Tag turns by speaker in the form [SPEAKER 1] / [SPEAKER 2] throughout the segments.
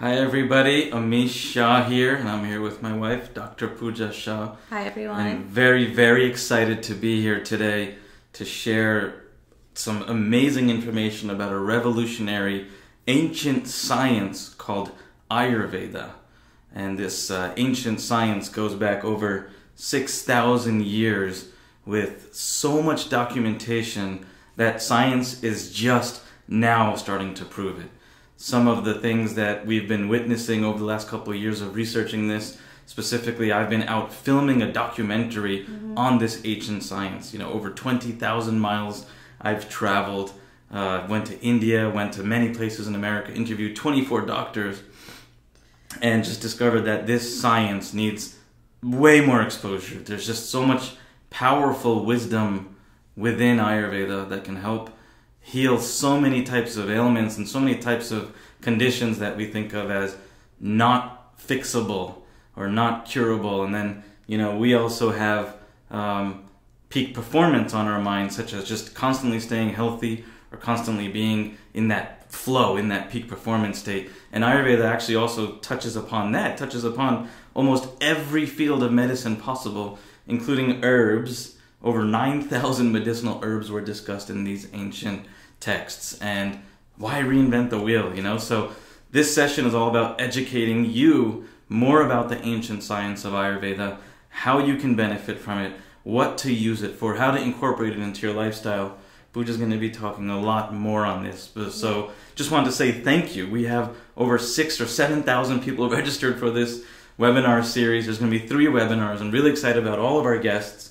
[SPEAKER 1] Hi everybody, Amish Shah here, and I'm here with my wife, Dr. Puja Shah.
[SPEAKER 2] Hi everyone.
[SPEAKER 1] I'm very, very excited to be here today to share some amazing information about a revolutionary ancient science called Ayurveda. And this ancient science goes back over 6,000 years with so much documentation that science is just now starting to prove it. Some of the things that we've been witnessing over the last couple of years of researching this, specifically I've been out filming a documentary on this ancient science. You know, over 20,000 miles I've traveled, went to India, went to many places in America, interviewed 24 doctors, and just discovered that this science needs way more exposure. There's just so much powerful wisdom within Ayurveda that can help heal so many types of ailments and so many types of conditions that we think of as not fixable or not curable. And then, you know, we also have peak performance on our mind, such as just constantly staying healthy or constantly being in that flow, in that peak performance state. And Ayurveda actually also touches upon that, touches upon almost every field of medicine possible, including herbs. Over 9,000 medicinal herbs were discussed in these ancient texts. And why reinvent the wheel, you know? So this session is all about educating you more about the ancient science of Ayurveda, how you can benefit from it, what to use it for, how to incorporate it into your lifestyle. Puja's going to be talking a lot more on this. So just wanted to say thank you. We have over 6,000 or 7,000 people registered for this webinar series. There's going to be 3 webinars. I'm really excited about all of our guests.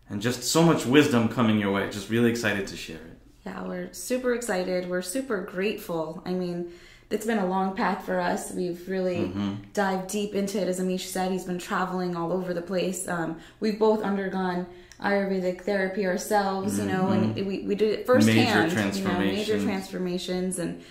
[SPEAKER 1] And just so much wisdom coming your way. Just really excited to share it.
[SPEAKER 2] Yeah, we're super excited. We're super grateful. I mean, it's been a long path for us. We've really dived deep into it. As Amish said, he's been traveling all over the place. We've both undergone Ayurvedic therapy ourselves, you know, and we did it firsthand. Major transformations. And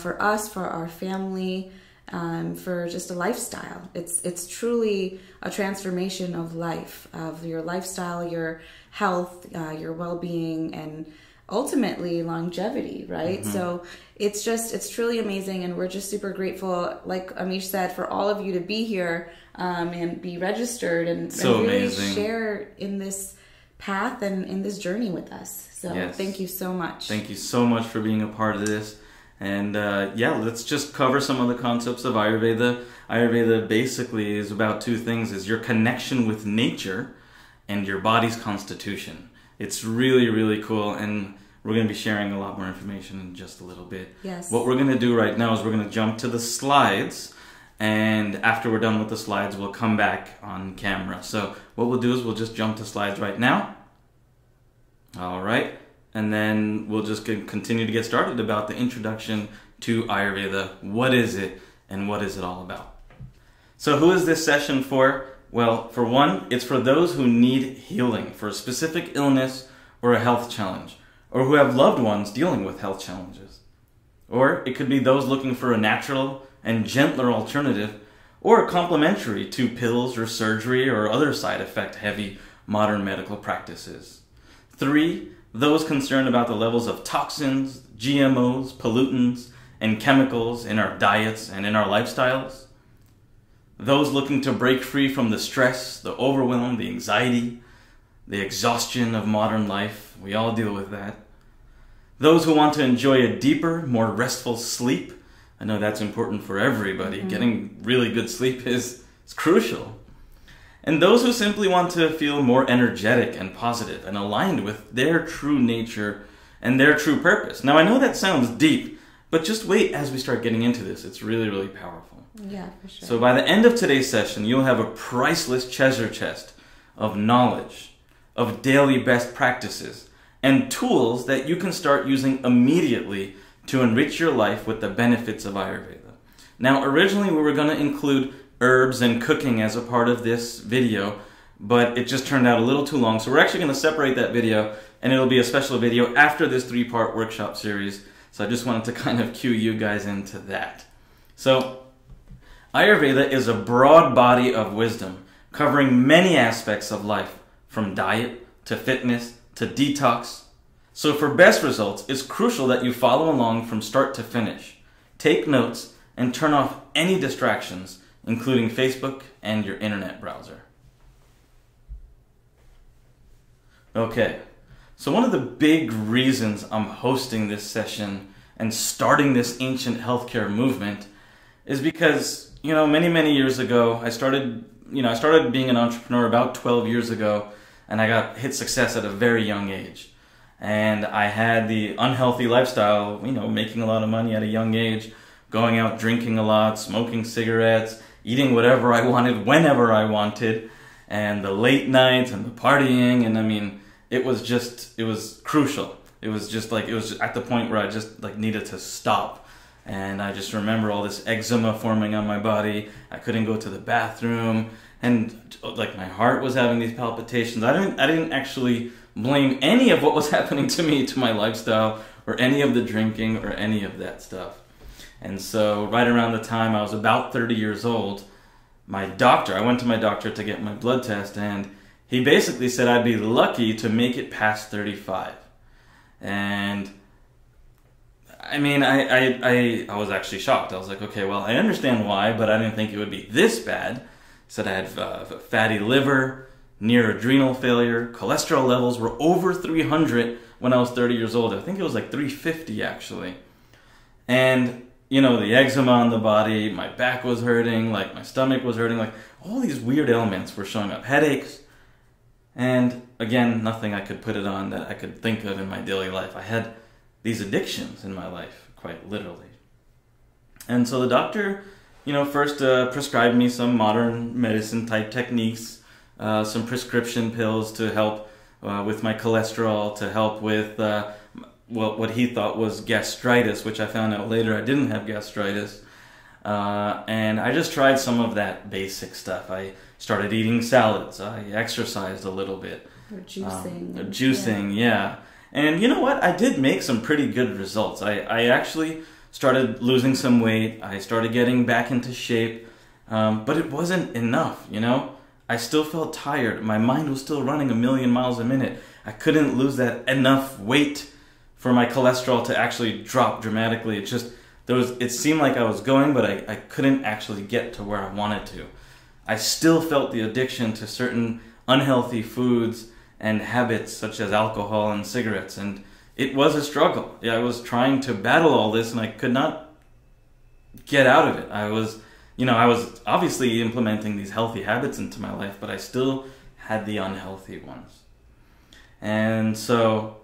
[SPEAKER 2] for us, for our family, for just a lifestyle. It's truly a transformation of life, of your lifestyle, your health, your well-being, and ultimately longevity, right? So it's truly amazing, and we're just super grateful, like Amish said, for all of you to be here and be registered and really share in this path and in this journey with us. So Thank you so much.
[SPEAKER 1] Thank you so much for being a part of this. And yeah, let's just cover some of the concepts of Ayurveda. Ayurveda basically is about 2 things, is your connection with nature and your body's constitution. It's really, really cool, and we're going to be sharing a lot more information in just a little bit.
[SPEAKER 2] Yes.
[SPEAKER 1] What we're going to do right now is we're going to jump to the slides, and after we're done with the slides, we'll come back on camera. So what we'll do is we'll just jump to slides right now. All right. And then we'll just continue to get started about the introduction to Ayurveda. What is it, and what is it all about? So who is this session for? Well, for one, it's for those who need healing for a specific illness or a health challenge, or who have loved ones dealing with health challenges. Or it could be those looking for a natural and gentler alternative, or complementary to pills or surgery or other side effect heavy modern medical practices. 3, those concerned about the levels of toxins, GMOs, pollutants, and chemicals in our diets and in our lifestyles. Those looking to break free from the stress, the overwhelm, the anxiety, the exhaustion of modern life. We all deal with that. Those who want to enjoy a deeper, more restful sleep. I know that's important for everybody. Getting really good sleep is crucial. And those who simply want to feel more energetic and positive and aligned with their true nature and their true purpose. Now, I know that sounds deep, but just wait as we start getting into this. It's really, really powerful.
[SPEAKER 2] Yeah, for sure.
[SPEAKER 1] So by the end of today's session, you'll have a priceless treasure chest of knowledge, of daily best practices, and tools that you can start using immediately to enrich your life with the benefits of Ayurveda. Now, originally we were going to include herbs and cooking as a part of this video, but it just turned out a little too long. So we're actually going to separate that video, and it'll be a special video after this 3-part workshop series. So I just wanted to kind of cue you guys into that. So Ayurveda is a broad body of wisdom covering many aspects of life, from diet to fitness to detox. So for best results, it's crucial that you follow along from start to finish. Take notes and turn off any distractions, including Facebook and your internet browser. Okay, so one of the big reasons I'm hosting this session and starting this ancient healthcare movement is because, many years ago, I started being an entrepreneur about 12 years ago, and I hit success at a very young age. And I had the unhealthy lifestyle, making a lot of money at a young age, going out drinking a lot, smoking cigarettes, eating whatever I wanted, whenever I wanted, and the late nights and the partying, and it was crucial. It was at the point where I just needed to stop. And I just remember all this eczema forming on my body. I couldn't go to the bathroom, and my heart was having these palpitations. I didn't actually blame any of what was happening to me, to my lifestyle, or any of the drinking, or any of that stuff. And so right around the time I was about 30 years old, I went to my doctor to get my blood test, and he basically said I'd be lucky to make it past 35. And I was actually shocked. I was like, okay, well, I understand why, but I didn't think it would be this bad. He said I had a fatty liver, near adrenal failure, cholesterol levels were over 300 when I was 30 years old. I think it was 350 actually. And, the eczema on the body, my back was hurting, my stomach was hurting, all these weird ailments were showing up, headaches. And again, nothing I could put it on that I could think of in my daily life. I had these addictions in my life, quite literally. And so the doctor, first prescribed me some modern medicine type techniques, some prescription pills to help with my cholesterol, to help with what he thought was gastritis, which I found out later I didn't have gastritis. And I just tried some of that basic stuff. I started eating salads. I exercised a little bit.
[SPEAKER 2] Or juicing.
[SPEAKER 1] Juicing, yeah. And you know what? I did make some pretty good results. I actually started losing some weight. I started getting back into shape. But it wasn't enough, I still felt tired. My mind was still running 1,000,000 miles a minute. I couldn't lose that enough weight for my cholesterol to actually drop dramatically. It seemed like I was going, but I couldn't actually get to where I wanted to. I still felt the addiction to certain unhealthy foods and habits such as alcohol and cigarettes, and it was a struggle. I was trying to battle all this, and I could not get out of it. I was obviously implementing these healthy habits into my life, but I still had the unhealthy ones. And so,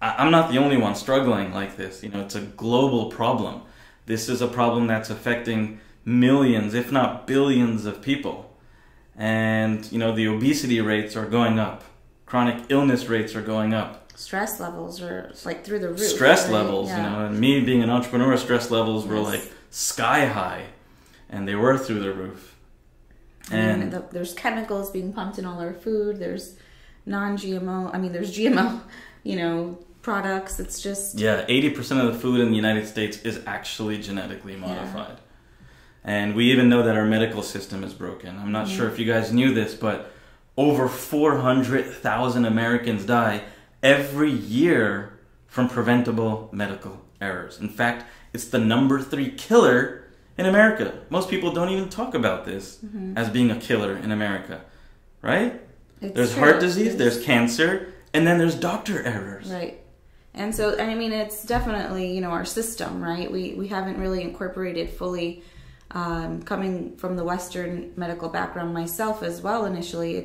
[SPEAKER 1] I'm not the only one struggling like this. It's a global problem. This is a problem that's affecting millions, if not billions of people. And, the obesity rates are going up. Chronic illness rates are going up.
[SPEAKER 2] Stress levels are through the roof.
[SPEAKER 1] Stress levels, and me being an entrepreneur, stress levels were sky high. And they were through the roof. And
[SPEAKER 2] there's chemicals being pumped in all our food. There's non-GMO. There's GMO, products. It's just...
[SPEAKER 1] Yeah, 80% of the food in the United States is actually genetically modified. Yeah. And we even know that our medical system is broken. I'm not sure if you guys knew this, but over 400,000 Americans die every year from preventable medical errors. In fact, it's the number 3 killer in America. Most people don't even talk about this as being a killer in America, right? There's heart disease, there's cancer, and then there's doctor errors.
[SPEAKER 2] Right. And so, it's definitely, our system, right? We haven't really incorporated fully, coming from the Western medical background myself as well initially,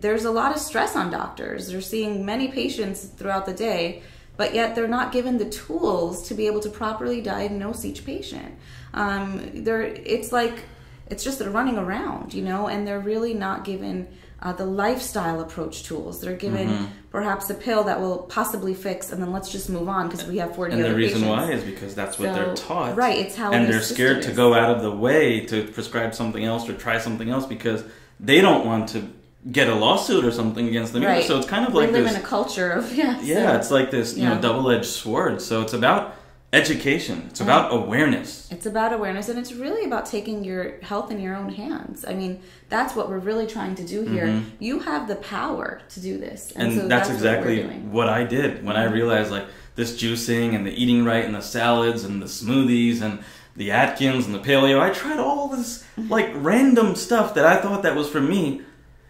[SPEAKER 2] there's a lot of stress on doctors. They're seeing many patients throughout the day, but yet they're not given the tools to be able to properly diagnose each patient. It's just they're running around, and they're really not given the lifestyle approach tools. They're given perhaps a pill that will possibly fix, and then let's just move on because we have 40 other patients.
[SPEAKER 1] And the reason why is because that's what they're taught.
[SPEAKER 2] Right, it's how
[SPEAKER 1] and they're scared to go out of the way to prescribe something else or try something else because they don't want to get a lawsuit or something against them.
[SPEAKER 2] Right.
[SPEAKER 1] So it's kind of
[SPEAKER 2] we live in a culture of
[SPEAKER 1] it's like this double-edged sword. So it's about education. It's about awareness.
[SPEAKER 2] It's about awareness, and it's really about taking your health in your own hands. That's what we're really trying to do here. You have the power to do this.
[SPEAKER 1] And that's exactly what I did when I realized this juicing and the eating right and the salads and the smoothies and the Atkins and the paleo. I tried all this like random stuff that I thought that was for me.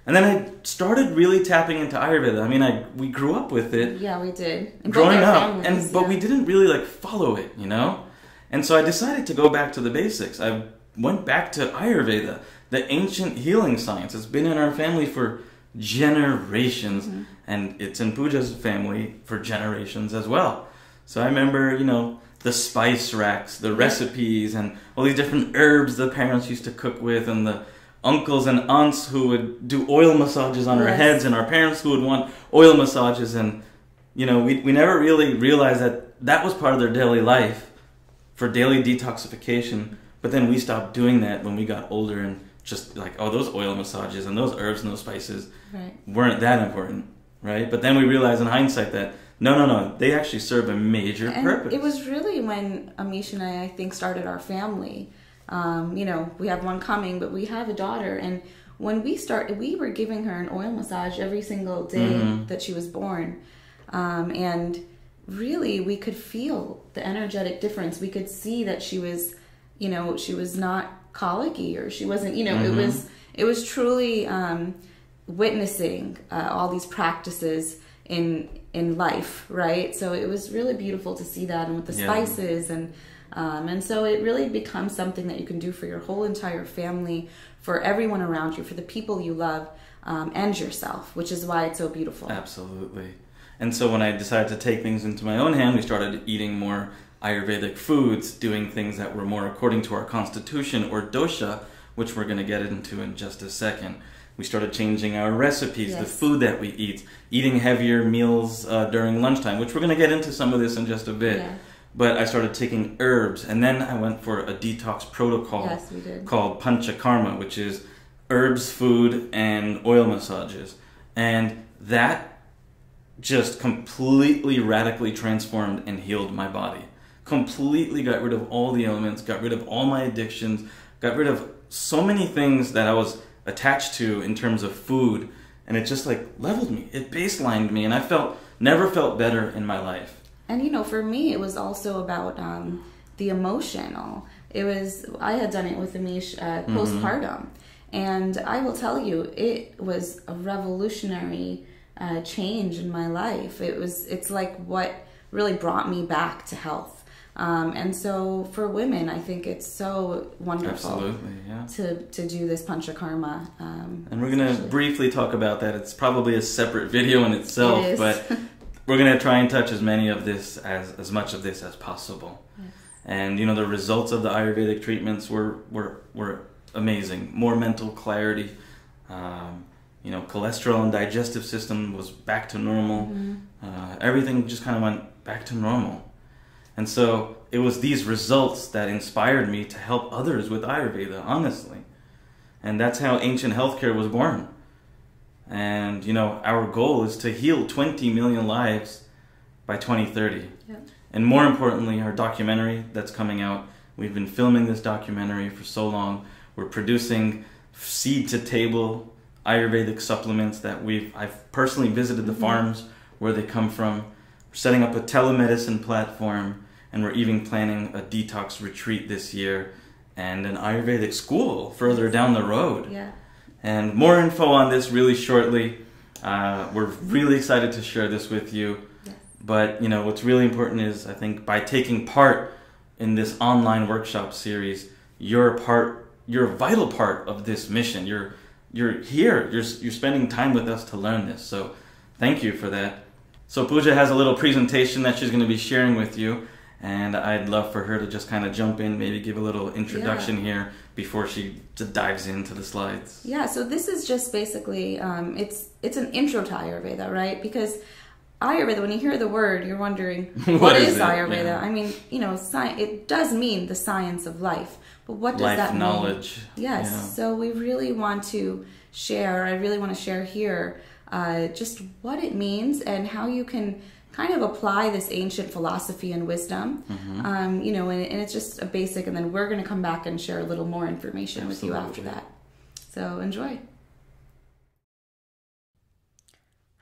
[SPEAKER 1] And then I started really tapping into Ayurveda. I mean, we grew up with it.
[SPEAKER 2] Yeah, we did.
[SPEAKER 1] Growing up, but we didn't really like follow it, you know? And so I decided to go back to the basics. I went back to Ayurveda, the ancient healing science. It's been in our family for generations, and it's in Puja's family for generations as well. So I remember, you know, the spice racks, the recipes, and all these different herbs the parents used to cook with, and the uncles and aunts who would do oil massages on our heads, and our parents who would want oil massages. And, you know, we never really realized that that was part of their daily life for daily detoxification. But then we stopped doing that when we got older, and just like, oh, those oil massages and those herbs and those spices weren't that important, right? But then we realized in hindsight that no, they actually serve a major purpose.
[SPEAKER 2] It was really when Amish and I think, started our family. You know, we have one coming, but we have a daughter, and when we started, we were giving her an oil massage every single day that she was born, and really we could feel the energetic difference. We could see that she was, you know, she was not colicky, or she wasn't, you know, it was truly witnessing all these practices in life, right? So it was really beautiful to see that, and with the spices and so it really becomes something that you can do for your whole entire family, for everyone around you, for the people you love, and yourself, which is why it's so beautiful.
[SPEAKER 1] Absolutely. And so when I decided to take things into my own hand, we started eating more Ayurvedic foods, doing things that were more according to our constitution or dosha, which we're going to get into in just a second. We started changing our recipes, the food that we eat, eating heavier meals during lunchtime, which we're going to get into some of this in just a bit. Yeah. But I started taking herbs, and then I went for a detox protocol called Panchakarma, which is herbs, food, and oil massages. And that just completely, radically transformed and healed my body. Completely got rid of all the elements, got rid of all my addictions, got rid of so many things that I was attached to in terms of food, and it just like leveled me. It baselined me, and I never felt better in my life.
[SPEAKER 2] And, you know, for me, it was also about the emotional. I had done it with Amish postpartum. And I will tell you, it was a revolutionary change in my life. It's like what really brought me back to health. And so for women, I think it's so wonderful to do this Panchakarma.
[SPEAKER 1] And we're going to briefly talk about that. It's probably a separate video in itself, but we're going to try and touch as many of this, as much of this as possible. Yes. And, you know, the results of the Ayurvedic treatments were amazing. More mental clarity. You know, cholesterol and digestive system was back to normal. Everything just kind of went back to normal. And so it was these results that inspired me to help others with Ayurveda, honestly. And that's how ancient healthcare was born. And, you know, our goal is to heal 20 million lives by 2030. Yep. And more importantly, our documentary that's coming out, we've been filming this documentary for so long. We're producing seed-to-table Ayurvedic supplements that I've personally visited the farms where they come from. We're setting up a telemedicine platform, and we're even planning a detox retreat this year and an Ayurvedic school further down the road. Yeah. And more info on this really shortly. We're really excited to share this with you. Yes. But, you know, what's really important is, I think, by taking part in this online workshop series, you're a vital part of this mission. You're here. You're spending time with us to learn this. So thank you for that. So Puja has a little presentation that she's going to be sharing with you. And I'd love for her to just kind of jump in, maybe give a little introduction here before she dives into the slides.
[SPEAKER 2] Yeah, so this is just basically, it's an intro to Ayurveda, right? Because Ayurveda, when you hear the word, you're wondering, what is Ayurveda? Yeah. I mean, you know, it does mean the science of life. But what does that mean? Life knowledge. Yes, yeah. So we really want to share, I really want to share here just what it means and how you can kind of apply this ancient philosophy and wisdom, you know, and it's just a basic, and then we're going to come back and share a little more information with you after that. So enjoy.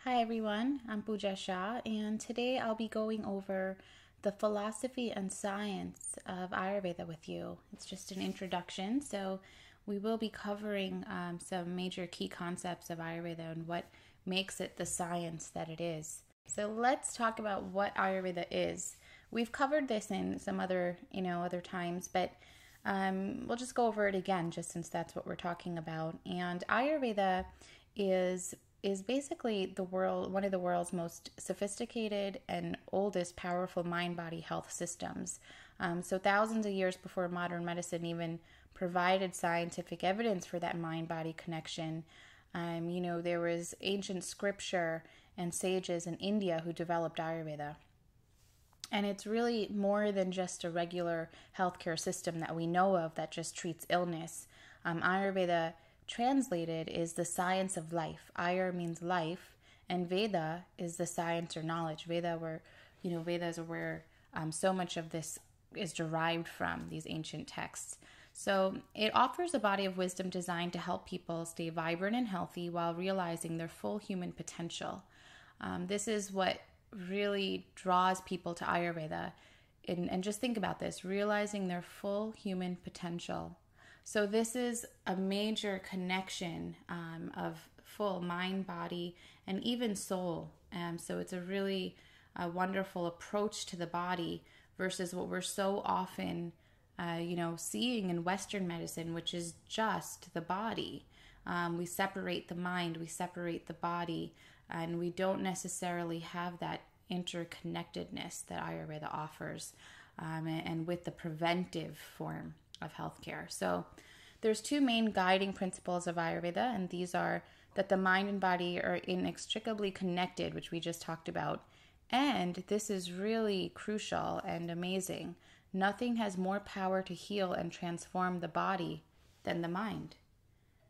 [SPEAKER 2] Hi everyone, I'm Puja Shah, and today I'll be going over the philosophy and science of Ayurveda with you. It's just an introduction, so we will be covering some major key concepts of Ayurveda and what makes it the science that it is. So let's talk about what Ayurveda is. We've covered this in some other times, but we'll just go over it again, just since that's what we're talking about. And Ayurveda is basically one of the world's most sophisticated and oldest powerful mind-body health systems. So thousands of years before modern medicine even provided scientific evidence for that mind-body connection, there was ancient scripture and sages in India who developed Ayurveda. And it's really more than just a regular healthcare system that we know of that just treats illness. Ayurveda translated is the science of life. Ayur means life, and Veda is the science or knowledge. Vedas are where so much of this is derived from, these ancient texts. So it offers a body of wisdom designed to help people stay vibrant and healthy while realizing their full human potential. This is what really draws people to Ayurveda. And just think about this, realizing their full human potential. So this is a major connection of full mind, body, and even soul. So it's a really wonderful approach to the body versus what we're so often, seeing in Western medicine, which is just the body. We separate the mind, we separate the body, and we don't necessarily have that interconnectedness that Ayurveda offers, and with the preventive form of healthcare. So there's two main guiding principles of Ayurveda, and these are that the mind and body are inextricably connected, which we just talked about. And this is really crucial and amazing. Nothing has more power to heal and transform the body than the mind.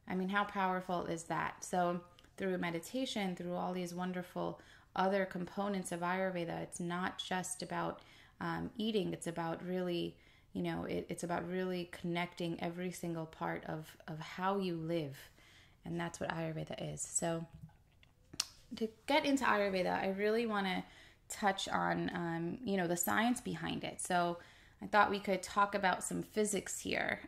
[SPEAKER 2] I mean, how powerful is that? So through meditation, through all these wonderful other components of Ayurveda, it's not just about eating. It's about really, it's about really connecting every single part of how you live. And that's what Ayurveda is. So to get into Ayurveda, I really want to touch on, the science behind it. So I thought we could talk about some physics here.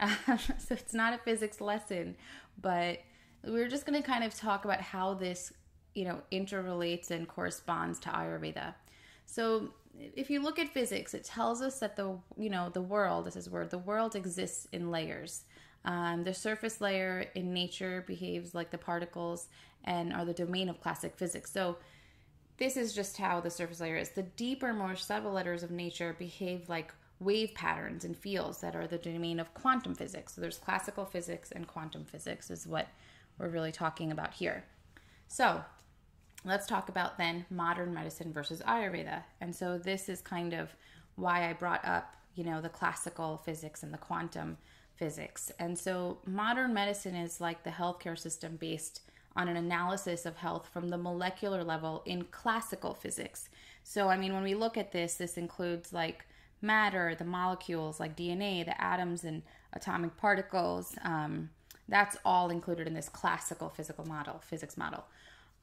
[SPEAKER 2] So it's not a physics lesson, but we're just going to kind of talk about how this, interrelates and corresponds to Ayurveda. So if you look at physics, it tells us that the world exists in layers. The surface layer in nature behaves like the particles and are the domain of classic physics. So this is just how the surface layer is. The deeper, more subtle layers of nature behave like wave patterns and fields that are the domain of quantum physics. So there's classical physics and quantum physics is what we're really talking about here. So let's talk about then modern medicine versus Ayurveda. And so this is kind of why I brought up, the classical physics and the quantum physics. And so modern medicine is like the healthcare system based on an analysis of health from the molecular level in classical physics. So, when we look at this includes like matter, the molecules like DNA, the atoms and atomic particles. That's all included in this classical physics model.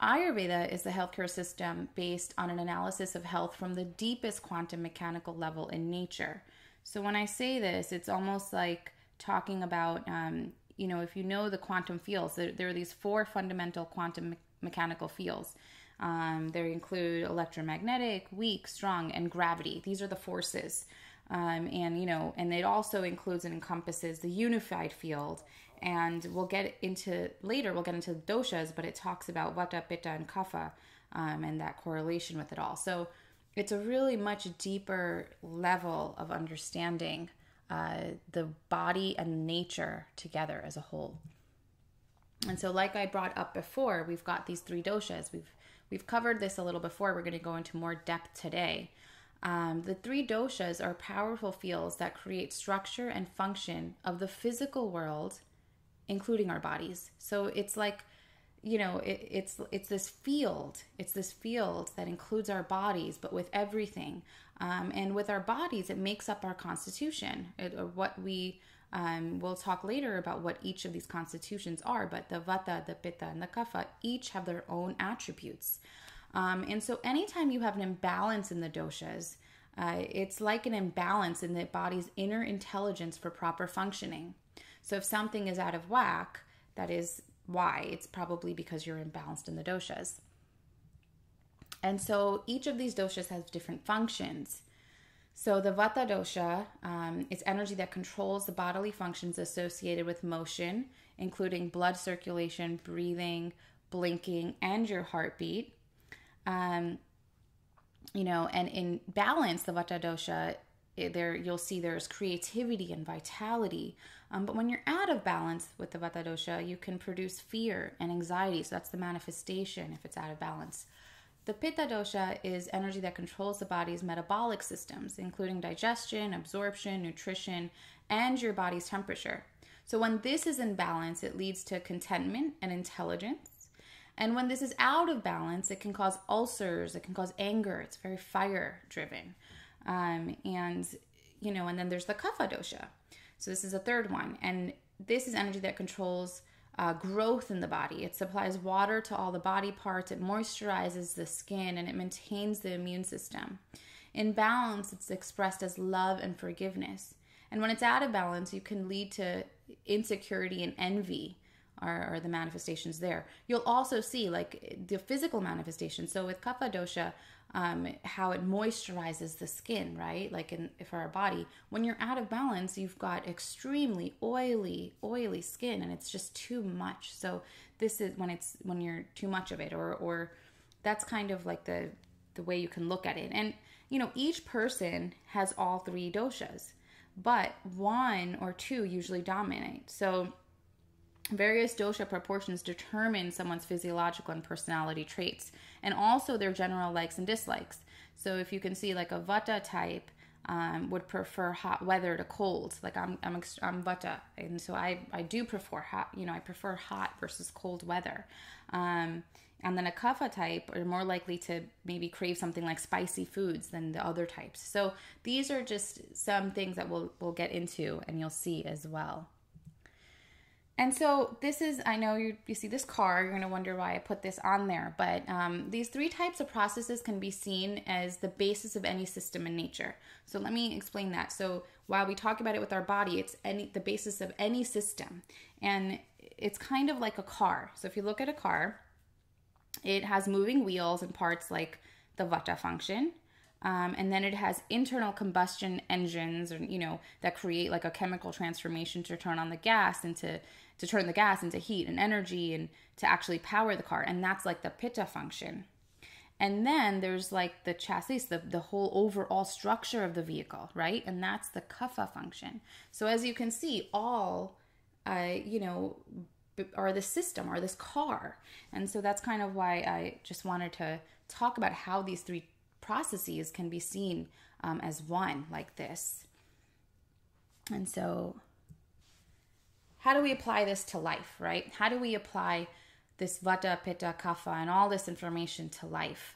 [SPEAKER 2] Ayurveda is the healthcare system based on an analysis of health from the deepest quantum mechanical level in nature. So when I say this, it's almost like talking about, if you know the quantum fields, there are these four fundamental quantum mechanical fields. They include electromagnetic, weak, strong, and gravity. These are the forces. And it also includes and encompasses the unified field. And we'll get into doshas, but it talks about vata, pitta, and kapha, and that correlation with it all. So it's a really much deeper level of understanding the body and nature together as a whole. And so like I brought up before, we've got these three doshas. We've covered this a little before. We're going to go into more depth today. The three doshas are powerful fields that create structure and function of the physical world, including our bodies. So it's like, it's this field. It's this field that includes our bodies, but with everything. And with our bodies, it makes up our constitution. We'll talk later about what each of these constitutions are, but the vata, the pitta, and the kapha each have their own attributes. And so anytime you have an imbalance in the doshas, it's like an imbalance in the body's inner intelligence for proper functioning. So if something is out of whack, that is why. It's probably because you're imbalanced in the doshas. And so each of these doshas has different functions. So the vata dosha, it's energy that controls the bodily functions associated with motion, including blood circulation, breathing, blinking, and your heartbeat. And in balance, the vata dosha, you'll see there's creativity and vitality. But when you're out of balance with the vata dosha, you can produce fear and anxiety. So that's the manifestation if it's out of balance. The pitta dosha is energy that controls the body's metabolic systems, including digestion, absorption, nutrition, and your body's temperature. So when this is in balance, it leads to contentment and intelligence. And when this is out of balance, it can cause ulcers, it can cause anger. It's very fire-driven. And then there's the kapha dosha. So this is a third one. And this is energy that controls growth in the body. It supplies water to all the body parts. It moisturizes the skin and it maintains the immune system. In balance, it's expressed as love and forgiveness. And when it's out of balance, you can lead to insecurity and envy are the manifestations there. You'll also see like the physical manifestations. So with kapha dosha, how it moisturizes the skin, right? Like for our body, when you're out of balance, you've got extremely oily skin, and it's just too much. So this is when you're too much of it, or that's kind of like the way you can look at it. And each person has all three doshas, but one or two usually dominate. So various dosha proportions determine someone's physiological and personality traits, and also their general likes and dislikes. So if you can see, like a vata type would prefer hot weather to cold. Like I'm vata, and so I do prefer hot. I prefer hot versus cold weather. And then a kapha type are more likely to maybe crave something like spicy foods than the other types. So these are just some things that we'll get into, and you'll see as well. And so this is, I know you see this car, you're going to wonder why I put this on there, but these three types of processes can be seen as the basis of any system in nature. So let me explain that. So while we talk about it with our body, it's the basis of any system. And it's kind of like a car. So if you look at a car, it has moving wheels and parts like the vata function. And then it has internal combustion engines, or that create like a chemical transformation to turn on the gas and to turn the gas into heat and energy and to actually power the car. And that's like the pitta function. And then there's like the chassis, the whole overall structure of the vehicle, right? And that's the kapha function. So as you can see, all are the system, or this car. And so that's kind of why I just wanted to talk about how these three processes can be seen as one, like this. And so how do we apply this to life, right? How do we apply this vata, pitta, kapha, and all this information to life?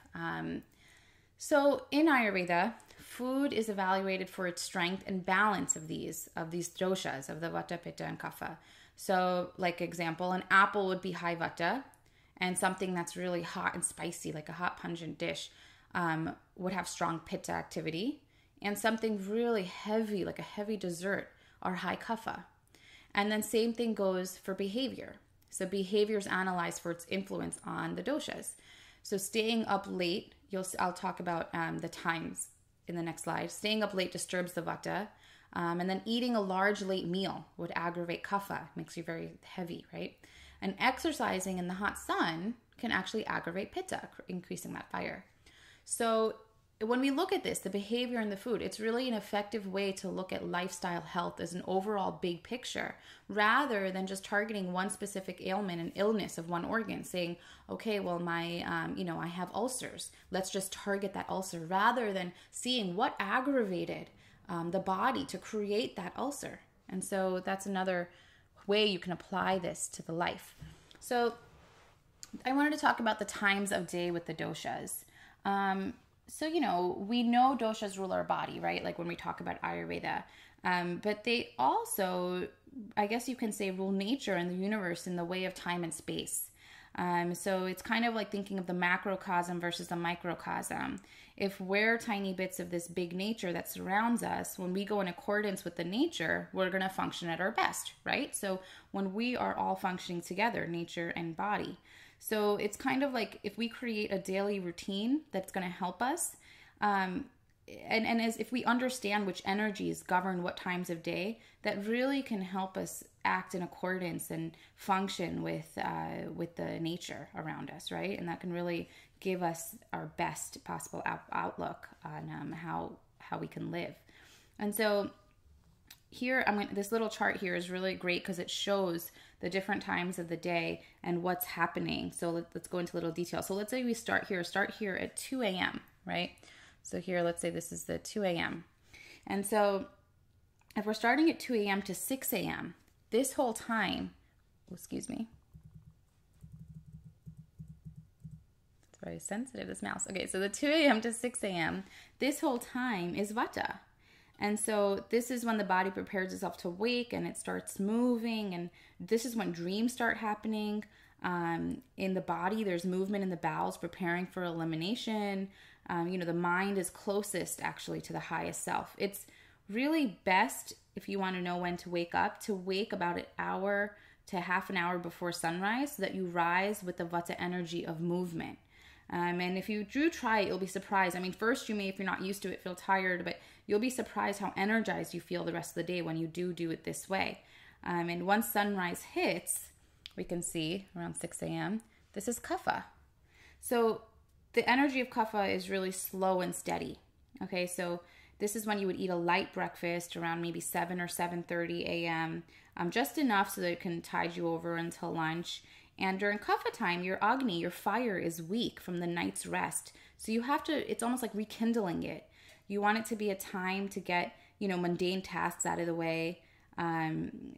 [SPEAKER 2] So in Ayurveda, food is evaluated for its strength and balance of these doshas, of the vata, pitta, and kapha. So like example, an apple would be high vata, and something that's really hot and spicy, like a hot pungent dish, would have strong pitta activity, and something really heavy, like a heavy dessert, are high kapha. And then same thing goes for behavior. So behavior is analyzed for its influence on the doshas. So staying up late, I'll talk about the times in the next slide. Staying up late disturbs the vata, and then eating a large late meal would aggravate kapha, makes you very heavy, right? And exercising in the hot sun can actually aggravate pitta, increasing that fire. So when we look at this, the behavior in the food, it's really an effective way to look at lifestyle health as an overall big picture, rather than just targeting one specific ailment and illness of one organ, saying, okay, well, I have ulcers. Let's just target that ulcer, rather than seeing what aggravated the body to create that ulcer. And so that's another way you can apply this to the life. So I wanted to talk about the times of day with the doshas. So, we know doshas rule our body, right? Like when we talk about Ayurveda. But they also, I guess you can say, rule nature and the universe in the way of time and space. So it's kind of like thinking of the macrocosm versus the microcosm. If we're tiny bits of this big nature that surrounds us, when we go in accordance with the nature, we're going to function at our best, right? So when we are all functioning together, nature and body. So it's kind of like if we create a daily routine that's going to help us, and as if we understand which energies govern what times of day, that really can help us act in accordance and function with the nature around us, right? And that can really give us our best possible outlook on how we can live. And so here, this little chart here is really great because it shows the different times of the day and what's happening. So let's go into a little detail. So let's say we start here at 2 a.m., right? So here, let's say this is the 2 a.m. And so if we're starting at 2 a.m. to 6 a.m., this whole time, excuse me. It's very sensitive, this mouse. Okay, so the 2 a.m. to 6 a.m., this whole time is Vata. And so this is when the body prepares itself to wake and it starts moving. And this is when dreams start happening. In the body, there's movement in the bowels preparing for elimination. The mind is closest actually to the highest self. It's really best, if you want to know when to wake up, to wake about an hour to half an hour before sunrise so that you rise with the Vata energy of movement. And if you do try it, you'll be surprised. I mean, first you may, if you're not used to it, feel tired, but you'll be surprised how energized you feel the rest of the day when you do it this way. And once sunrise hits, we can see around 6 a.m., this is Kapha. So the energy of Kapha is really slow and steady. Okay, so this is when you would eat a light breakfast around maybe 7 or 7:30 a.m., just enough so that it can tide you over until lunch. And during Kapha time, your Agni, your fire, is weak from the night's rest. So you have to, it's almost like rekindling it. You want it to be a time to get, mundane tasks out of the way. And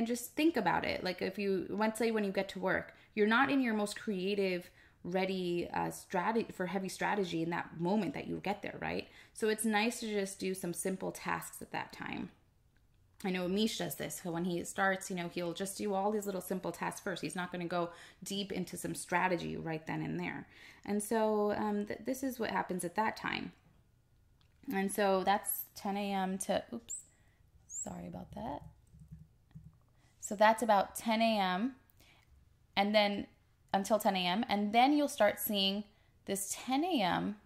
[SPEAKER 2] just think about it. Like if you, let's say when you get to work, you're not in your most creative, ready strategy for heavy strategy in that moment that you get there, right? So it's nice to just do some simple tasks at that time. I know Amish does this. So when he starts, he'll just do all these little simple tasks first. He's not going to go deep into some strategy right then and there. And so this is what happens at that time. And so that's 10 a.m. to, sorry about that. So that's about 10 a.m. and then until 10 a.m. And then you'll start seeing this 10 a.m.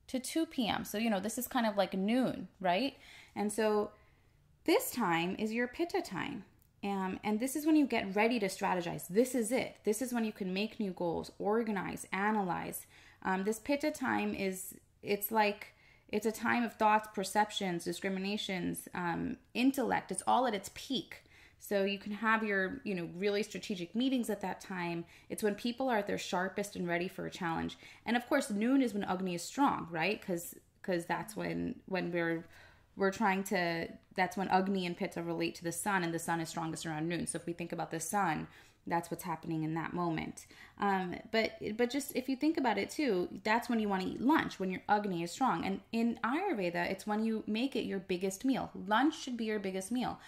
[SPEAKER 2] to 2 p.m. So, this is kind of like noon, right? And so this time is your Pitta time. And this is when you get ready to strategize. This is it. This is when you can make new goals, organize, analyze. This Pitta time it's a time of thoughts, perceptions, discriminations, intellect. It's all at its peak. So you can have your, really strategic meetings at that time. It's when people are at their sharpest and ready for a challenge. And of course, noon is when Agni is strong, right? Because that's when we're trying to, that's when Agni and Pitta relate to the sun, and the sun is strongest around noon. So if we think about the sun, that's what's happening in that moment. But just if you think about it too, that's when you want to eat lunch, when your Agni is strong. And in Ayurveda, it's when you make it your biggest meal. Lunch should be your biggest meal.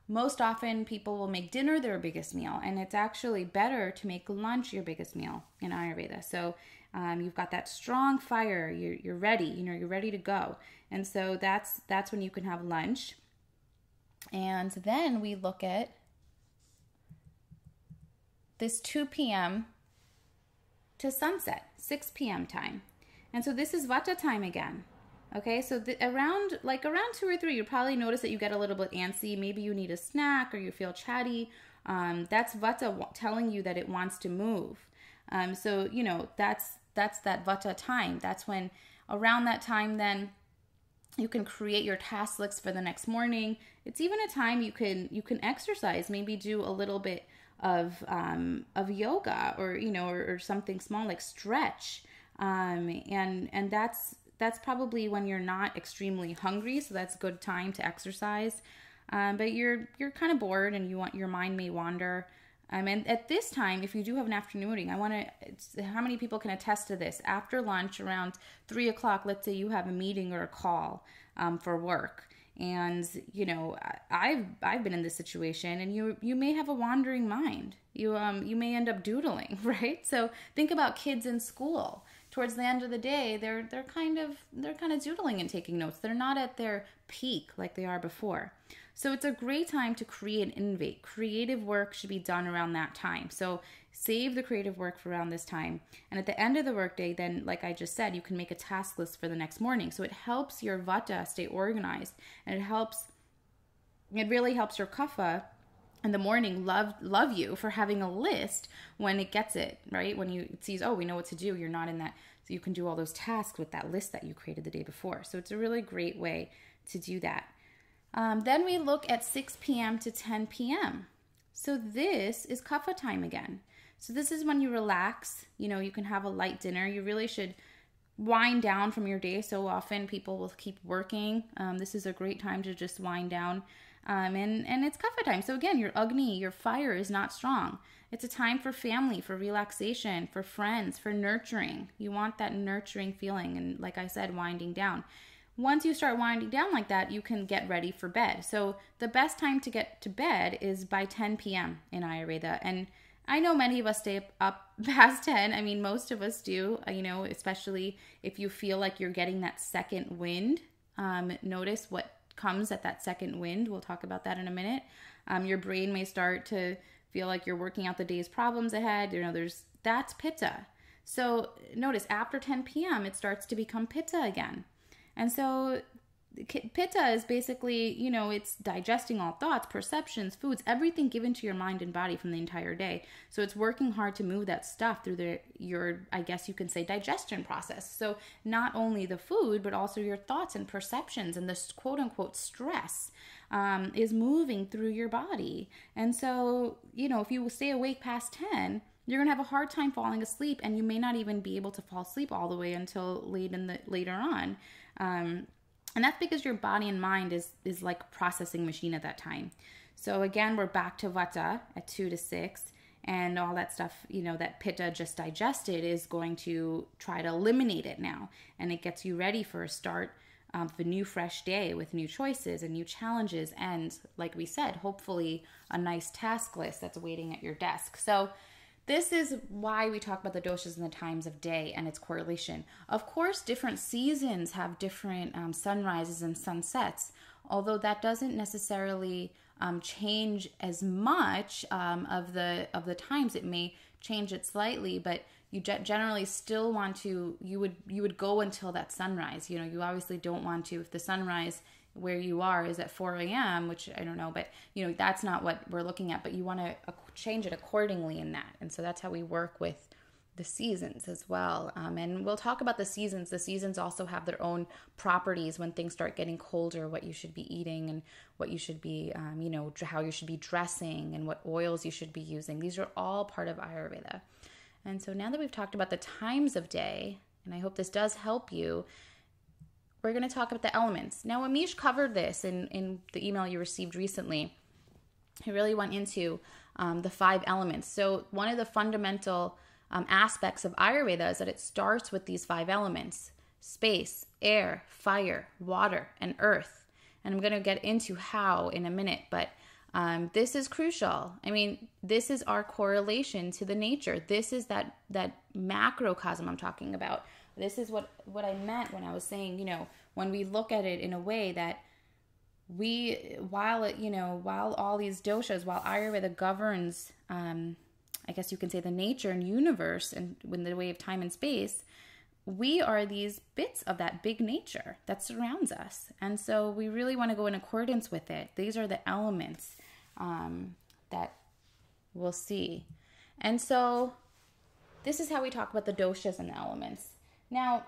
[SPEAKER 2] Most often people will make dinner their biggest meal, and it's actually better to make lunch your biggest meal in Ayurveda. So you've got that strong fire, you're ready, you're ready to go. And so that's when you can have lunch. And then we look at this 2 p.m. to sunset, 6 p.m. time. And so this is Vata time again. Okay, so around 2 or 3, you'll probably notice that you get a little bit antsy. Maybe you need a snack or you feel chatty. That's Vata telling you that it wants to move. So, that's that Vata time. That's when, around that time, then you can create your task lists for the next morning. It's even a time you can exercise. Maybe do a little bit of yoga or something small like stretch. And that's probably when you're not extremely hungry, so that's a good time to exercise. But you're kind of bored and your mind may wander. And at this time, if you do have an afternoon meeting, how many people can attest to this? After lunch, around 3 o'clock, let's say you have a meeting or a call for work. And, you know, I've been in this situation, and you may have a wandering mind. You may end up doodling, right? So think about kids in school. Towards the end of the day, they're kind of doodling and taking notes. They're not at their peak like they are before. So it's a great time to create and innovate. Creative work should be done around that time. So save the creative work for around this time. And at the end of the workday, then, like I just said, you can make a task list for the next morning. So it helps your vata stay organized, and it really helps your kapha in the morning love you for having a list when it gets it, right? When it sees, oh, we know what to do, you're not in that. So you can do all those tasks with that list that you created the day before. So it's a really great way to do that. Then we look at 6 p.m. to 10 p.m. So this is kapha time again. So this is when you relax. You know, you can have a light dinner. You really should wind down from your day. So often people will keep working. This is a great time to just wind down. And it's kapha time. So again, your Agni, your fire is not strong. It's a time for family, for relaxation, for friends, for nurturing. You want that nurturing feeling. And like I said, winding down. Once you start winding down like that, you can get ready for bed. So the best time to get to bed is by 10 p.m. in Ayurveda. And I know many of us stay up past 10. I mean, most of us do, you know, especially if you feel like you're getting that second wind. Notice what comes at that second wind. We'll talk about that in a minute. Your brain may start to feel like you're working out the day's problems ahead. You know, that's pitta. So notice after 10 p.m., it starts to become pitta again. And so pitta is basically, you know, it's digesting all thoughts, perceptions, foods, everything given to your mind and body from the entire day. So it's working hard to move that stuff through your, I guess you can say, digestion process. So not only the food, but also your thoughts and perceptions and this quote unquote stress is moving through your body. And so, you know, if you stay awake past 10, you're going to have a hard time falling asleep, and you may not even be able to fall asleep all the way until later on. And that's because your body and mind is like a processing machine at that time. So again, we're back to vata at 2 to 6, and all that stuff, you know, that pitta just digested is going to try to eliminate it now. And it gets you ready for a start of a new fresh day with new choices and new challenges. And like we said, hopefully a nice task list that's waiting at your desk. So this is why we talk about the doshas and the times of day and its correlation. Of course, different seasons have different sunrises and sunsets, although that doesn't necessarily change as much of the times. It may change it slightly, but you generally still want to, you would go until that sunrise. You know, you obviously don't want to, if the sunrise where you are is at 4 a.m., which I don't know, but you know, that's not what we're looking at, but you want to change it accordingly in that. And so that's how we work with the seasons as well. And we'll talk about the seasons. The seasons also have their own properties when things start getting colder, what you should be eating and what you should be, you know, how you should be dressing and what oils you should be using. These are all part of Ayurveda. And so now that we've talked about the times of day, and I hope this does help you, we're going to talk about the elements. Now, Amish covered this in the email you received recently. He really went into the 5 elements. So one of the fundamental aspects of Ayurveda is that it starts with these 5 elements: space, air, fire, water, and earth. And I'm going to get into how in a minute, but this is crucial. I mean, this is our correlation to the nature. This is that macrocosm I'm talking about. This is what I meant when I was saying, you know, when we look at it in a way that while all these doshas, while Ayurveda governs, I guess you can say, the nature and universe and in the way of time and space, we are these bits of that big nature that surrounds us. And so we really want to go in accordance with it. These are the elements that we'll see. And so this is how we talk about the doshas and the elements. Now,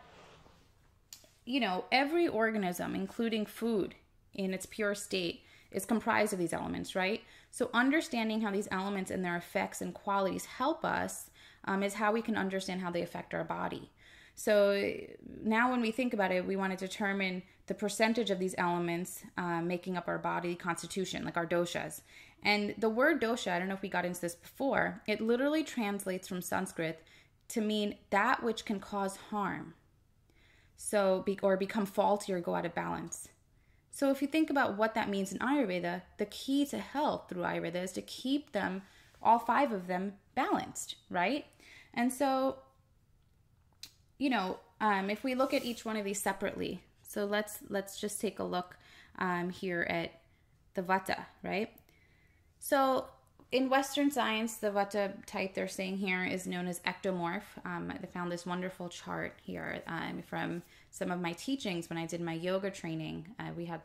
[SPEAKER 2] you know, every organism, including food in its pure state, is comprised of these elements, right? So understanding how these elements and their effects and qualities help us is how we can understand how they affect our body. So now when we think about it, we want to determine the percentage of these elements making up our body constitution, like our doshas. And the word dosha, I don't know if we got into this before, it literally translates from Sanskrit to mean that which can cause harm. So, or become faulty or go out of balance. So if you think about what that means in Ayurveda, the key to health through Ayurveda is to keep them, all 5 of them, balanced, right? And so, if we look at each one of these separately, so let's just take a look here at the Vata, right? So in Western science, the Vata type they're saying here is known as ectomorph. I found this wonderful chart here from some of my teachings when I did my yoga training.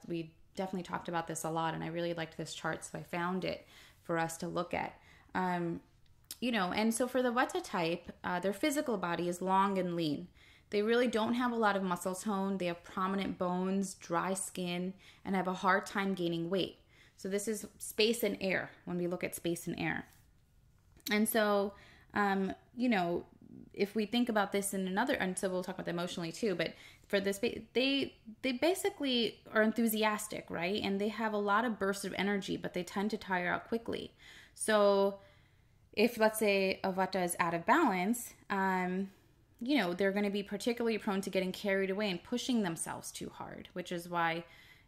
[SPEAKER 2] We definitely talked about this a lot, and I really liked this chart, so I found it for us to look at. And so for the Vata type, their physical body is long and lean. They really don't have a lot of muscle tone. They have prominent bones, dry skin, and have a hard time gaining weight. So this is space and air when we look at space and air. And so, if we think about this in another, and so we'll talk about that emotionally too, but for this, they basically are enthusiastic, right? And they have a lot of bursts of energy, but they tend to tire out quickly. So if, let's say, a Vata is out of balance, they're going to be particularly prone to getting carried away and pushing themselves too hard, which is why,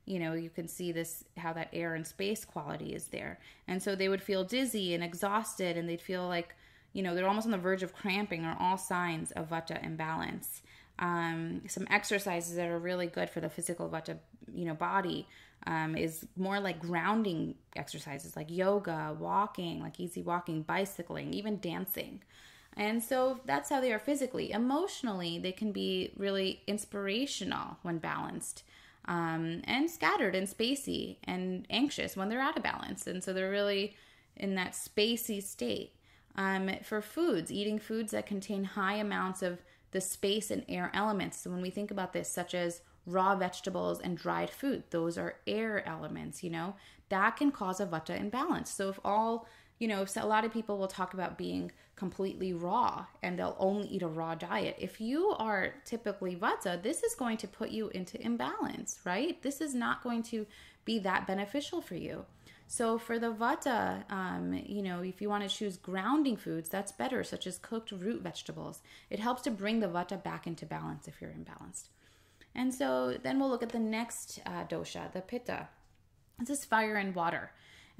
[SPEAKER 2] you can see this, how that air and space quality is there. And so they would feel dizzy and exhausted, and they'd feel like, they're almost on the verge of cramping, are all signs of Vata imbalance. Some exercises that are really good for the physical Vata, body, is more like grounding exercises like yoga, walking, like easy walking, bicycling, even dancing. And so that's how they are physically. Emotionally, they can be really inspirational when balanced, and scattered and spacey and anxious when they're out of balance. And so they're really in that spacey state. For foods, eating foods that contain high amounts of the space and air elements. So when we think about this, such as raw vegetables and dried food, those are air elements, that can cause a Vata imbalance. So if a lot of people will talk about being completely raw and they'll only eat a raw diet. If you are typically Vata, this is going to put you into imbalance, right? This is not going to be that beneficial for you. So for the Vata, if you want to choose grounding foods, that's better, such as cooked root vegetables. It helps to bring the Vata back into balance if you're imbalanced. And so then we'll look at the next dosha, the Pitta. This is fire and water.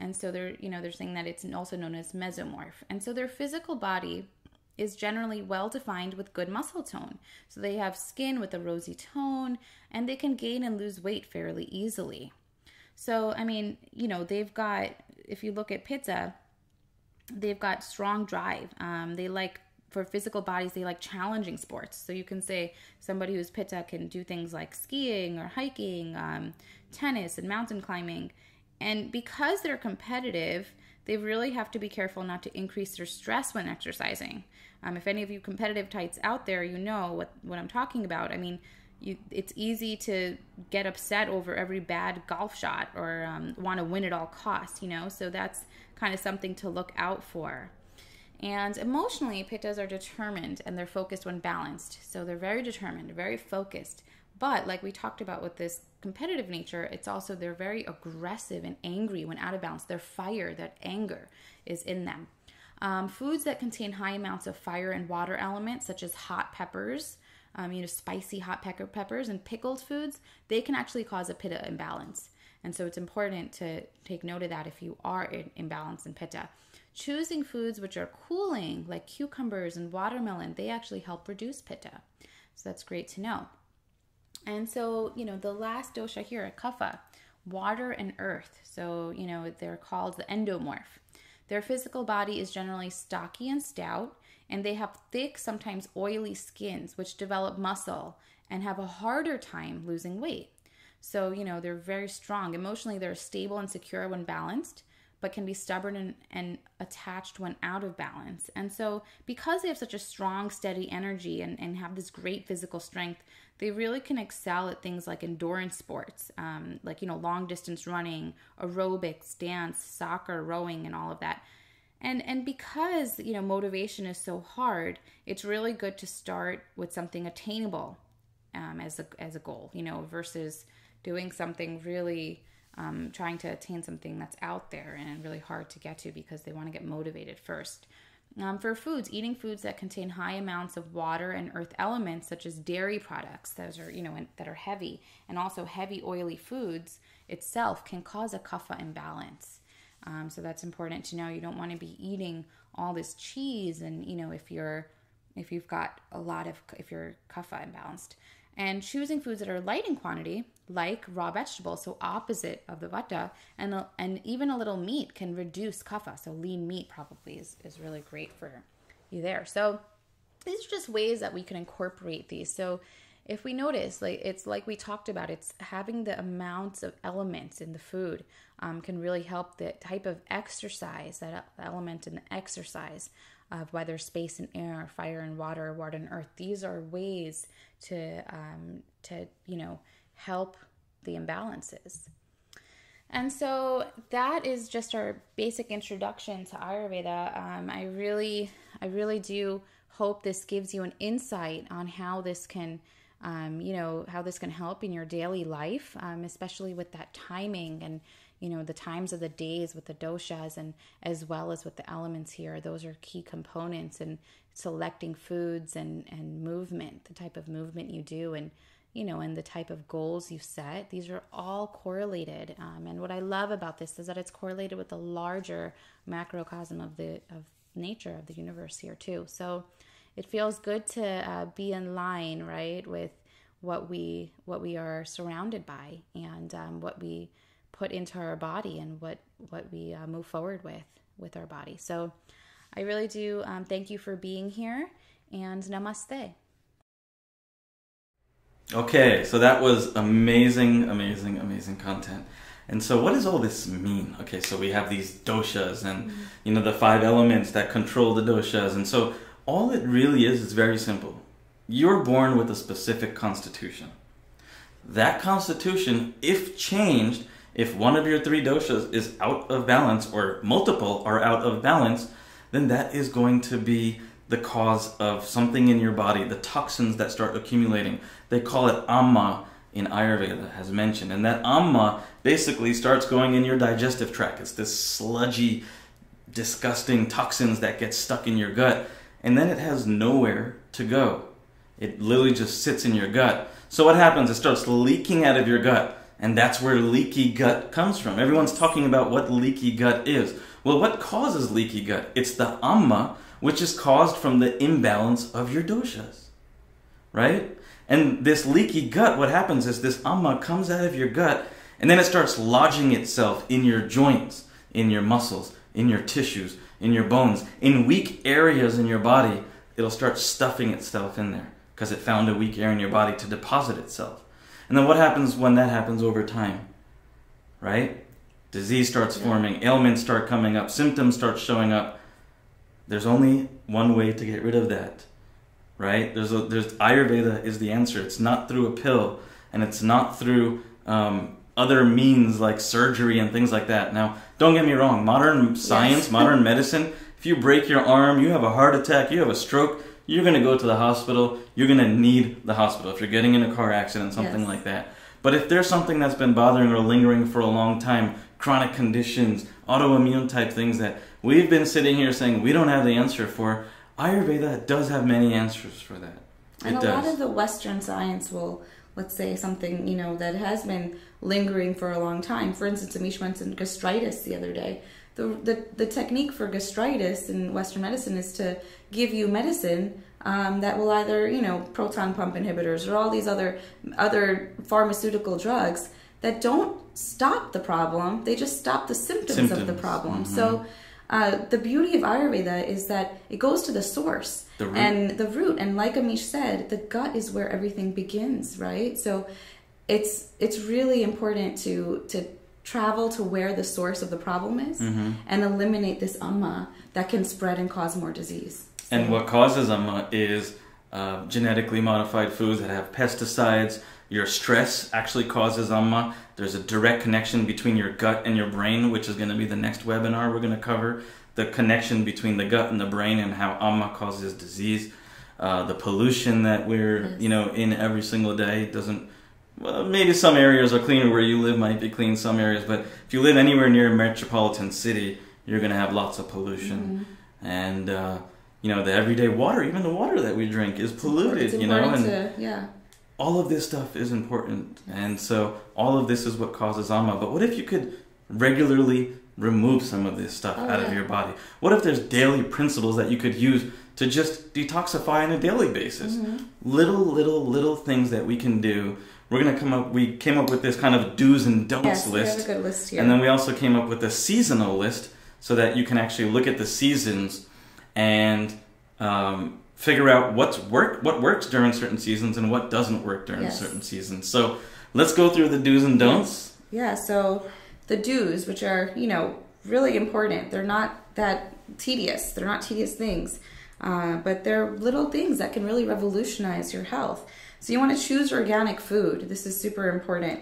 [SPEAKER 2] And so they're saying that it's also known as mesomorph. And so their physical body is generally well-defined with good muscle tone. So they have skin with a rosy tone, and they can gain and lose weight fairly easily. So, they've got, if you look at Pitta, they've got strong drive. For physical bodies, they like challenging sports. So you can say somebody who's Pitta can do things like skiing or hiking, tennis and mountain climbing. And because they're competitive, they really have to be careful not to increase their stress when exercising. If any of you competitive types out there, you know what I'm talking about. It's easy to get upset over every bad golf shot or want to win at all costs, So that's kind of something to look out for. And emotionally, Pittas are determined and they're focused when balanced. So they're very determined, very focused. But like we talked about with this competitive nature, it's also they're very aggressive and angry when out of balance. Their fire, that anger is in them. Foods that contain high amounts of fire and water elements, such as hot peppers, spicy hot peppers and pickled foods, they can actually cause a Pitta imbalance. And so it's important to take note of that if you are in imbalance in Pitta. Choosing foods which are cooling, like cucumbers and watermelon, they actually help reduce Pitta. So that's great to know. And so, the last dosha here, Kapha, water and earth. So, they're called the endomorph. Their physical body is generally stocky and stout, and they have thick, sometimes oily skins, which develop muscle and have a harder time losing weight. So, they're very strong. Emotionally, they're stable and secure when balanced, but can be stubborn and attached when out of balance. And so because they have such a strong, steady energy and have this great physical strength, they really can excel at things like endurance sports, long distance running, aerobics, dance, soccer, rowing, and all of that. And because, motivation is so hard, it's really good to start with something attainable as a goal, versus doing something really trying to attain something that's out there and really hard to get to because they want to get motivated first. For foods, eating foods that contain high amounts of water and earth elements, such as dairy products, those are, that are heavy, and also heavy oily foods itself can cause a kapha imbalance. So that's important to know. You don't want to be eating all this cheese, and if you're kapha imbalanced. And choosing foods that are light in quantity, like raw vegetables, so opposite of the vata, and even a little meat can reduce kapha. So lean meat probably is really great for you there. So these are just ways that we can incorporate these. So if we notice, it's like we talked about, it's having the amounts of elements in the food can really help the type of exercise, that element in the exercise of whether space and air, fire and water, water and earth. These are ways to help the imbalances. And so that is just our basic introduction to Ayurveda. I really do hope this gives you an insight on how this can help in your daily life, especially with that timing and, the times of the days with the doshas, and as well as with the elements here. Those are key components in selecting foods and movement, the type of movement you do, and, and the type of goals you set. These are all correlated. And what I love about this is that it's correlated with the larger macrocosm of nature, of the universe here too. So it feels good to be in line, right, with what we are surrounded by, and what we put into our body, and what we move forward with our body. So I really do thank you for being here, and namaste.
[SPEAKER 1] Okay, so that was amazing content. And so what does all this mean? Okay, so we have these doshas and, the 5 elements that control the doshas. And so all it really is very simple. You're born with a specific constitution. That constitution, if changed, if one of your 3 doshas is out of balance, or multiple are out of balance, then that is going to be the cause of something in your body, the toxins that start accumulating. They call it amma in Ayurveda, as mentioned. And that amma basically starts going in your digestive tract. It's this sludgy, disgusting toxins that get stuck in your gut. And then it has nowhere to go. It literally just sits in your gut. So what happens? It starts leaking out of your gut. And that's where leaky gut comes from. Everyone's talking about what leaky gut is. Well, what causes leaky gut? It's the amma, which is caused from the imbalance of your doshas, right? And this leaky gut, what happens is this amma comes out of your gut, and then it starts lodging itself in your joints, in your muscles, in your tissues, in your bones, in weak areas in your body. It'll start stuffing itself in there because it found a weak area in your body to deposit itself. And then what happens when that happens over time, right? Disease starts forming, ailments start coming up, symptoms start showing up. There's only one way to get rid of that, right? There's Ayurveda is the answer. It's not through a pill, and it's not through other means like surgery and things like that. Now, don't get me wrong. Modern science, modern medicine, if you break your arm, you have a heart attack, you have a stroke, you're going to go to the hospital. You're going to need the hospital if you're getting in a car accident, something like that. But if there's something that's been bothering or lingering for a long time, chronic conditions, autoimmune type things that we've been sitting here saying we don't have the answer for, Ayurveda does have many answers for that.
[SPEAKER 2] And a lot of the Western science will, let's say something, that has been lingering for a long time. For instance, Amish mentioned gastritis the other day. The technique for gastritis in Western medicine is to give you medicine that will either, proton pump inhibitors or all these other pharmaceutical drugs that don't stop the problem. They just stop the symptoms. Of the problem. Mm-hmm. So the beauty of Ayurveda is that it goes to the source and the root. And like Amish said, the gut is where everything begins, right? So it's really important to travel to where the source of the problem is and eliminate this amma that can spread and cause more disease. So.
[SPEAKER 1] And what causes amma is genetically modified foods that have pesticides. Your stress actually causes amma. There's a direct connection between your gut and your brain, which is going to be the next webinar we're going to cover. The connection between the gut and the brain and how amma causes disease. The pollution that we're in every single day doesn't. Well, maybe some areas are cleaner where you live might be clean, some areas, but if you live anywhere near a metropolitan city, you're going to have lots of pollution. and the everyday water, even the water that we drink, is polluted. And all of this stuff is important, and so all of this is what causes ama. But what if you could regularly remove some of this stuff out of your body? What if there's daily principles that you could use to just detoxify on a daily basis? Little things that we can do. We came up with this kind of do's and don'ts list.
[SPEAKER 2] We have a good list here.
[SPEAKER 1] And then we also came up with a seasonal list so that you can actually look at the seasons and figure out what works during certain seasons and what doesn't work during certain seasons. So let's go through the do's and don'ts.
[SPEAKER 2] Yeah, so the do's, which are, really important. They're not that tedious. They're not tedious things. But they're little things that can really revolutionize your health. So you want to choose organic food. This is super important.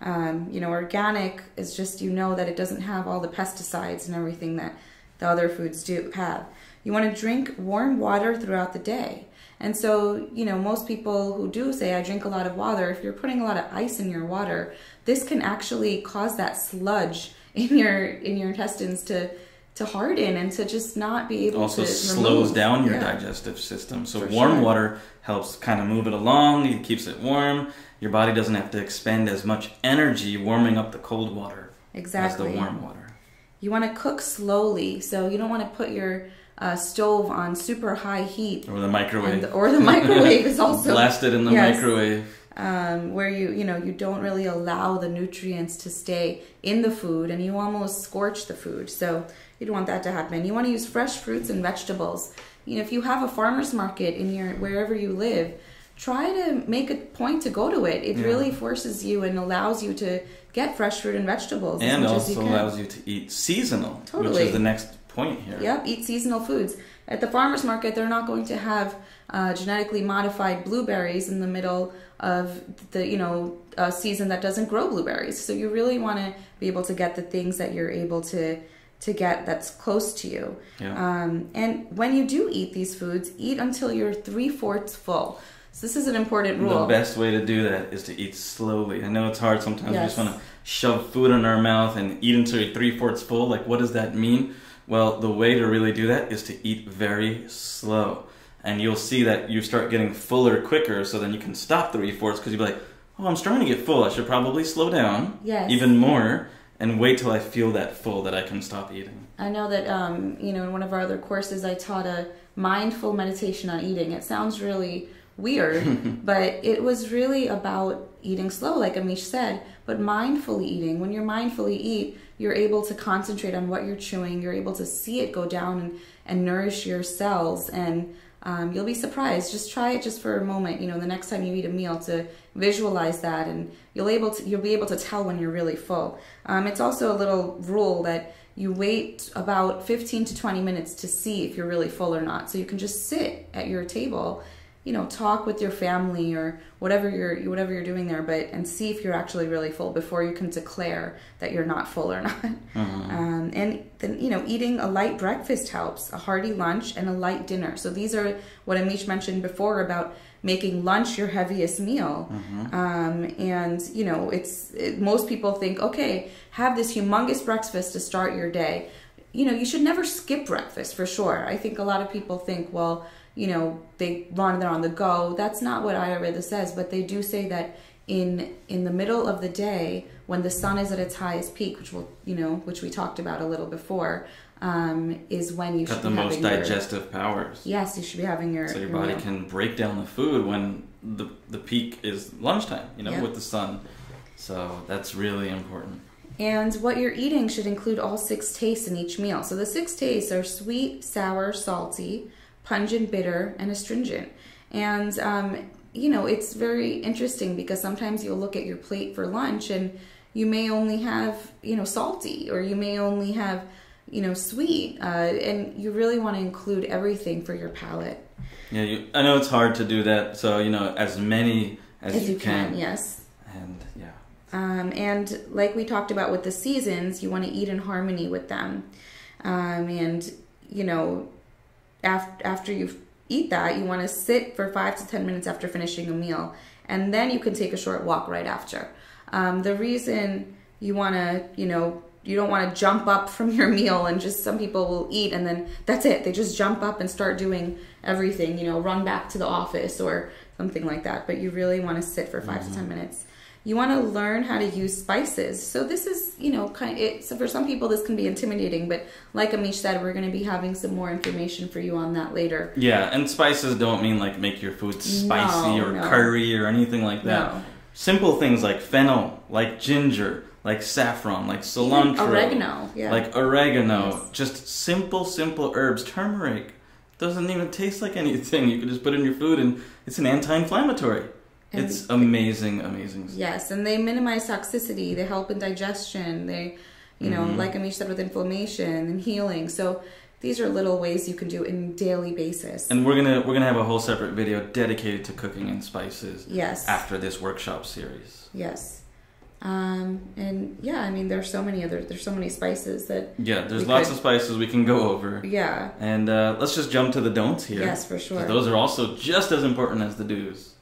[SPEAKER 2] Organic is just, that it doesn't have all the pesticides and everything that the other foods do have. You want to drink warm water throughout the day. And so, most people who do say, I drink a lot of water, if you're putting a lot of ice in your water, this can actually cause that sludge in your intestines to harden and to just not be able
[SPEAKER 1] also
[SPEAKER 2] to
[SPEAKER 1] slows down your digestive system. So warm water helps kind of move it along. It keeps it warm. Your body doesn't have to expend as much energy warming up the cold water as the warm water.
[SPEAKER 2] You want to cook slowly. So you don't want to put your stove on super high heat.
[SPEAKER 1] Or the microwave.
[SPEAKER 2] Or the microwave is also...
[SPEAKER 1] Blast it in the microwave.
[SPEAKER 2] Where you don't really allow the nutrients to stay in the food, and you almost scorch the food. So you don't want that to happen. You want to use fresh fruits and vegetables. If you have a farmer's market in wherever you live, try to make a point to go to it. It really forces you and allows you to get fresh fruit and vegetables.
[SPEAKER 1] And also allows you to eat seasonal, which is the next point here.
[SPEAKER 2] Yep, eat seasonal foods. At the farmer's market, they're not going to have genetically modified blueberries in the middle of the season that doesn't grow blueberries. So you really want to be able to get the things that you're able to get that's close to you. And when you do eat these foods, eat until you're 3/4 full. So this is an important rule.
[SPEAKER 1] The best way to do that is to eat slowly. I know it's hard sometimes. We just want to shove food in our mouth and eat until you're 3/4 full. Like, what does that mean? Well, the way to really do that is to eat very slow. And you'll see that you start getting fuller quicker, so then you can stop 3/4 because you'll be like, oh, I'm starting to get full. I should probably slow down even more and wait till I feel that full that I can stop eating.
[SPEAKER 2] I know that, in one of our other courses, I taught a mindful meditation on eating. It sounds really weird, but it was really about eating slow, like Amish said, but mindfully eating. When you mindfully eat, you're able to concentrate on what you're chewing. You're able to see it go down and nourish your cells, and you'll be surprised. Just try it just for a moment. The next time you eat a meal, to visualize that, and you'll be able to tell when you're really full. It's also a little rule that you wait about 15 to 20 minutes to see if you're really full or not. So you can just sit at your table, talk with your family or whatever you're doing there, and see if you're actually really full before you can declare that you're not full or not. And then, eating a light breakfast helps, a hearty lunch, and a light dinner. So these are what Amish mentioned before about making lunch your heaviest meal. Most people think, okay, have this humongous breakfast to start your day. You should never skip breakfast, for sure. I think a lot of people think, well, they're on the go. That's not what Ayurveda says, but they do say that in the middle of the day, when the sun is at its highest peak, which we talked about a little before, is when you should be having the most digestive powers. Yes, you should be having your...
[SPEAKER 1] So your body can break down the food when the peak is lunchtime, with the sun. So that's really important.
[SPEAKER 2] And what you're eating should include all 6 tastes in each meal. So the 6 tastes are sweet, sour, salty, pungent, bitter, and astringent. And, it's very interesting because sometimes you'll look at your plate for lunch and you may only have, salty, or you may only have, sweet. And you really want to include everything for your palate.
[SPEAKER 1] Yeah, I know it's hard to do that. So, as many as you can.
[SPEAKER 2] Yes.
[SPEAKER 1] And, yeah.
[SPEAKER 2] And like we talked about with the seasons, you want to eat in harmony with them. After you eat that, you want to sit for 5 to 10 minutes after finishing a meal, and then you can take a short walk right after. The reason you want to, you don't want to jump up from your meal and just, some people will eat and then that's it. They just jump up and start doing everything, you know, run back to the office or something like that. But you really want to sit for 5 to 10 minutes. You want to learn how to use spices. So this is, you know, so for some people this can be intimidating, but like Amish said, we're going to be having some more information for you on that later.
[SPEAKER 1] Yeah, and spices don't mean like make your food spicy or curry or anything like that. No. Simple things like fennel, like ginger, like saffron, like cilantro. Even oregano, yeah. Like oregano. Yes. Just simple herbs. Turmeric doesn't even taste like anything. You can just put it in your food and it's an anti-inflammatory. And it's amazing.
[SPEAKER 2] Yes, and they minimize toxicity. They help in digestion. They, you know, like Amish said, with inflammation and healing. So these are little ways you can do it on a daily basis.
[SPEAKER 1] And we're gonna have a whole separate video dedicated to cooking and spices.
[SPEAKER 2] Yes.
[SPEAKER 1] After this workshop series.
[SPEAKER 2] Yes. And yeah, I mean, there's so many spices that.
[SPEAKER 1] Yeah, there's lots of spices we can go over.
[SPEAKER 2] Yeah.
[SPEAKER 1] And let's just jump to the don'ts here.
[SPEAKER 2] Yes, for sure.
[SPEAKER 1] Those are also just as important as the do's.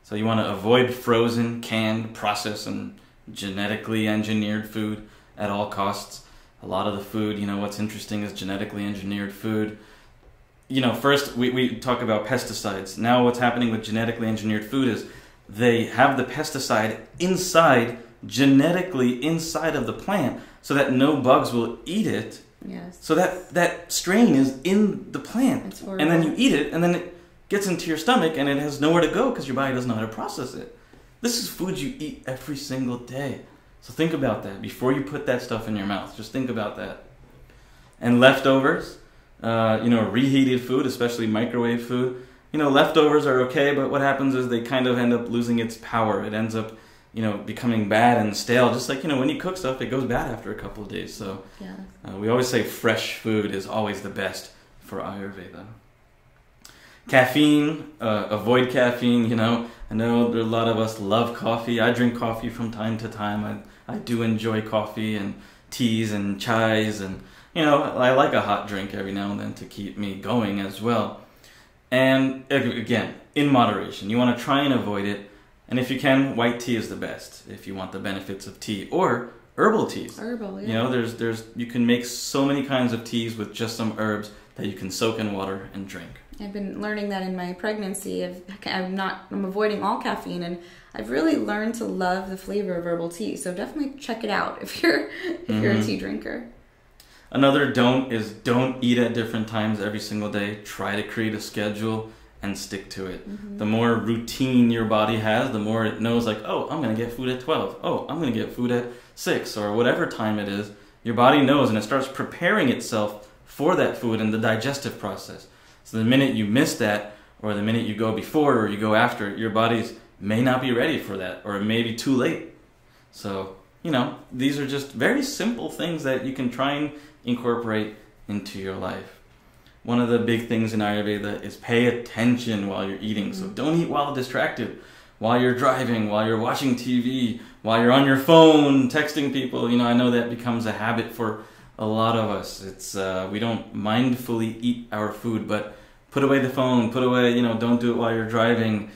[SPEAKER 1] So you want to avoid frozen, canned, processed, and genetically engineered food at all costs. A lot of the food, you know, what's interesting is genetically engineered food. You know, first we talk about pesticides. Now what's happening with genetically engineered food is they have the pesticide genetically inside of the plant so that no bugs will eat it.
[SPEAKER 2] Yes.
[SPEAKER 1] So that strain is in the plant. And then you eat it, and then it gets into your stomach and it has nowhere to go because your body doesn't know how to process it. This is food you eat every single day. So think about that before you put that stuff in your mouth. Just think about that. And leftovers, you know, reheated food, especially microwave food. You know, leftovers are okay, but what happens is they kind of end up losing its power. It ends up, you know, becoming bad and stale. Just like, you know, when you cook stuff, it goes bad after a couple of days. So we always say fresh food is always the best for Ayurveda. Caffeine, avoid caffeine, you know. I know a lot of us love coffee. I drink coffee from time to time. I do enjoy coffee and teas and chais, and, you know, I like a hot drink every now and then to keep me going as well. And again, in moderation. You want to try and avoid it. And if you can, white tea is the best if you want the benefits of tea, or herbal teas.
[SPEAKER 2] Herbal, yeah.
[SPEAKER 1] You know, you can make so many kinds of teas with just some herbs that you can soak in water and drink.
[SPEAKER 2] I've been learning that in my pregnancy. I'm avoiding all caffeine, and I've really learned to love the flavor of herbal tea. So definitely check it out if you're a tea drinker.
[SPEAKER 1] Another don't is don't eat at different times every single day. Try to create a schedule and stick to it. The more routine your body has, the more it knows, like, oh, I'm going to get food at 12. Oh, I'm going to get food at 6, or whatever time it is. Your body knows, and it starts preparing itself for that food and the digestive process. So the minute you miss that, or the minute you go before or you go after, your bodies may not be ready for that, or it may be too late. So, you know, these are just very simple things that you can try and incorporate into your life. One of the big things in Ayurveda is pay attention while you're eating. So don't eat while distracted, while you're driving, while you're watching TV, while you're on your phone, texting people. You know, I know that becomes a habit for a lot of us. It's we don't mindfully eat our food, but put away the phone, put away, you know, don't do it while you're driving.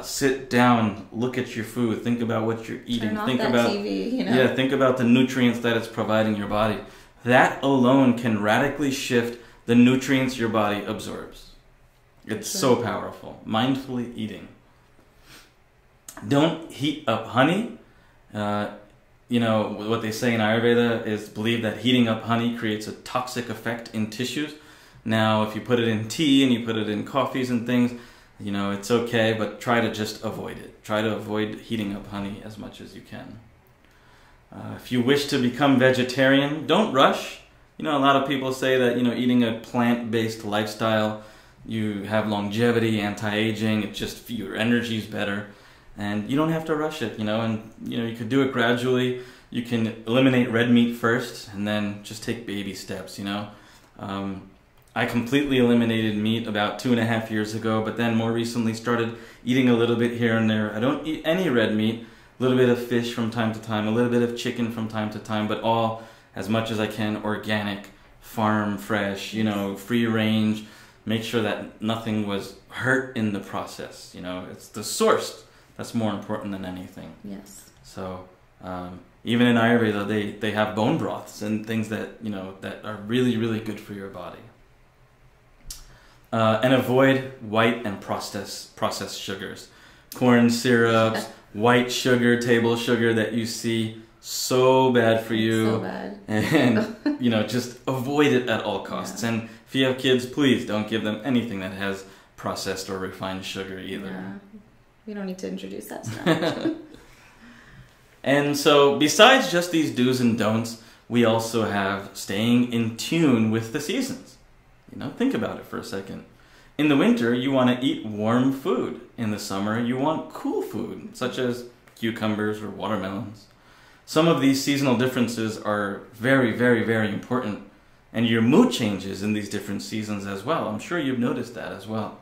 [SPEAKER 1] Sit down, look at your food, think about what you're eating.
[SPEAKER 2] Turn off
[SPEAKER 1] think
[SPEAKER 2] that
[SPEAKER 1] about
[SPEAKER 2] TV, you know?
[SPEAKER 1] Yeah, think about the nutrients that it's providing your body. That alone can radically shift the nutrients your body absorbs. It's so powerful. Mindfully eating. Don't heat up honey. You know, what they say in Ayurveda is believe that heating up honey creates a toxic effect in tissues. Now, if you put it in tea and you put it in coffees and things, you know, it's okay, but try to just avoid it. Try to avoid heating up honey as much as you can. If you wish to become vegetarian, don't rush. You know, a lot of people say that, you know, eating a plant-based lifestyle, you have longevity, anti-aging, it just, your energy's better. And you don't have to rush it, you know, and, you know, you could do it gradually. You can eliminate red meat first and then just take baby steps, you know. I completely eliminated meat about 2.5 years ago, but then more recently started eating a little bit here and there. I don't eat any red meat, a little bit of fish from time to time, a little bit of chicken from time to time, but all as much as I can organic, farm fresh, you know, free range. Make sure that nothing was hurt in the process, you know. It's the source that's more important than anything.
[SPEAKER 2] Yes.
[SPEAKER 1] So Even in Ayurveda, they have bone broths and things that that are really, really good for your body. And avoid white and processed sugars, corn syrups, white sugar, table sugar that you see, so bad for you.
[SPEAKER 2] So bad.
[SPEAKER 1] And just avoid it at all costs. Yeah. And if you have kids, please don't give them anything that has processed or refined sugar either.
[SPEAKER 2] Yeah. We don't need to introduce that to
[SPEAKER 1] And so, besides just these do's and don'ts, we also have staying in tune with the seasons. Think about it for a second. In the winter, you want to eat warm food. In the summer, you want cool food, such as cucumbers or watermelons. Some of these seasonal differences are very, very, very important. And your mood changes in these different seasons as well. I'm sure you've noticed that as well.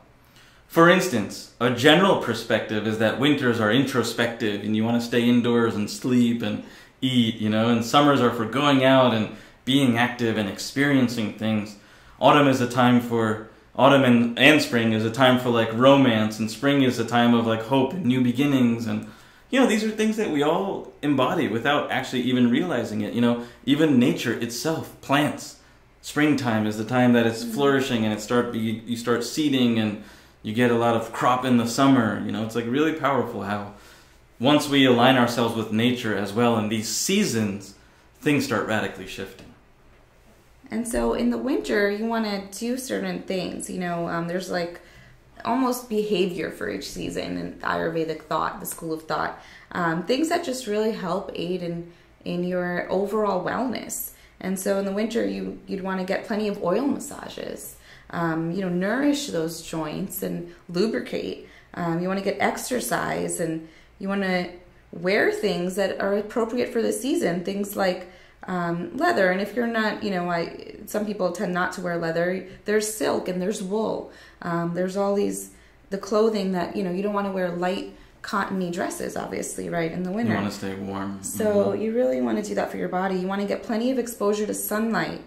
[SPEAKER 1] For instance, a general perspective is that winters are introspective and you want to stay indoors and sleep and eat, and summers are for going out and being active and experiencing things. Autumn and spring is a time for like romance, and spring is a time of like hope and new beginnings. And these are things that we all embody without actually even realizing it. Even nature itself, plants. Springtime is the time that it's flourishing and you start seeding and you get a lot of crop in the summer. It's like really powerful how once we align ourselves with nature as well in these seasons, things start radically shifting.
[SPEAKER 2] And so in the winter, you want to do certain things. There's like almost behavior for each season in Ayurvedic thought, the school of thought. Things that just really help aid in your overall wellness. And so in the winter, you'd want to get plenty of oil massages. Nourish those joints and lubricate. You want to get exercise, and you want to wear things that are appropriate for the season. Things like leather, and if you're not, some people tend not to wear leather. There's silk and there's wool. There's all the clothing that, you don't want to wear light cottony dresses, obviously, right, in the winter.
[SPEAKER 1] You want to stay warm.
[SPEAKER 2] So you really want to do that for your body. You want to get plenty of exposure to sunlight.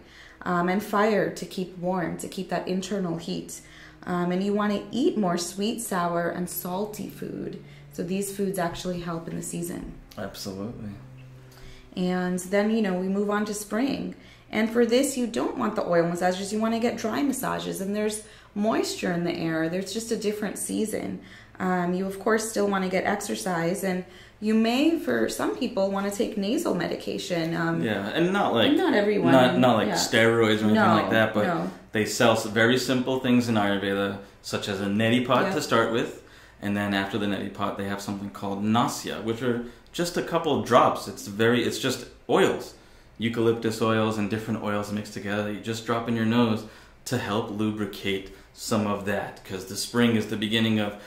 [SPEAKER 2] And fire to keep warm, to keep that internal heat. And you want to eat more sweet, sour, and salty food. So these foods actually help in the season.
[SPEAKER 1] Absolutely.
[SPEAKER 2] And then, we move on to spring. And for this, you don't want the oil massages. You want to get dry massages. And there's moisture in the air. There's just a different season. You, of course, still want to get exercise. And you may, for some people, want to take nasal medication.
[SPEAKER 1] And not
[SPEAKER 2] everyone.
[SPEAKER 1] Not like steroids or anything like that, but they sell very simple things in Ayurveda, such as a neti pot to start with, and then after the neti pot, they have something called nasya, which are just a couple of drops. It's just oils, eucalyptus oils and different oils mixed together that you just drop in your nose to help lubricate some of that, because the spring is the beginning of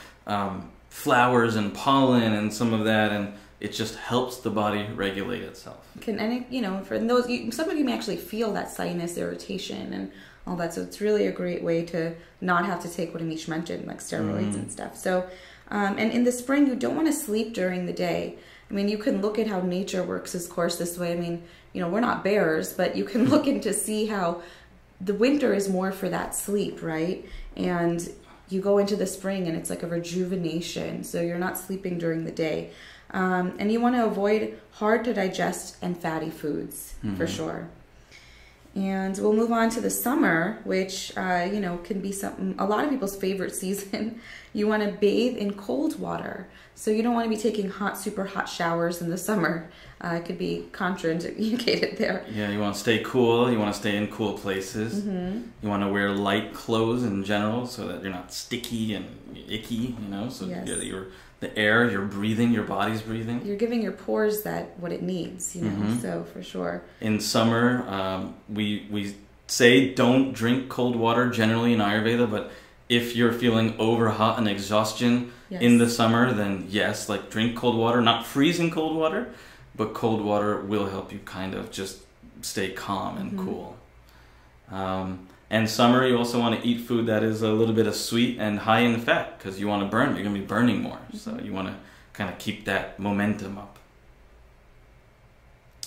[SPEAKER 1] flowers and pollen and some of that, and it just helps the body regulate itself. For those, some of you may actually feel that sinus irritation and all that, so it's really a great way to not have to take what Amish mentioned, like steroids and stuff. So, and in the spring, you don't want to sleep during the day. You can look at how nature works its course this way. We're not bears, but you can look into see how the winter is more for that sleep, right? And you go into the spring and it's like a rejuvenation. So you're not sleeping during the day. And you want to avoid hard to digest and fatty foods for sure. And we'll move on to the summer, which, can be a lot of people's favorite season. You want to bathe in cold water. So you don't want to be taking super hot showers in the summer. It could be contraindicated there. Yeah, you want to stay cool. You want to stay in cool places. You want to wear light clothes in general so that you're not sticky and icky, So the air, you're breathing, your body's breathing.
[SPEAKER 2] You're giving your pores what it needs, so for sure.
[SPEAKER 1] In summer, we say don't drink cold water generally in Ayurveda, but if you're feeling over hot and exhaustion in the summer, then yes, drink cold water, not freezing cold water, but cold water will help you kind of just stay calm and cool. And summer, you also want to eat food that is a little bit of sweet and high in fat, because you want to burn. You're going to be burning more. So you want to kind of keep that momentum up.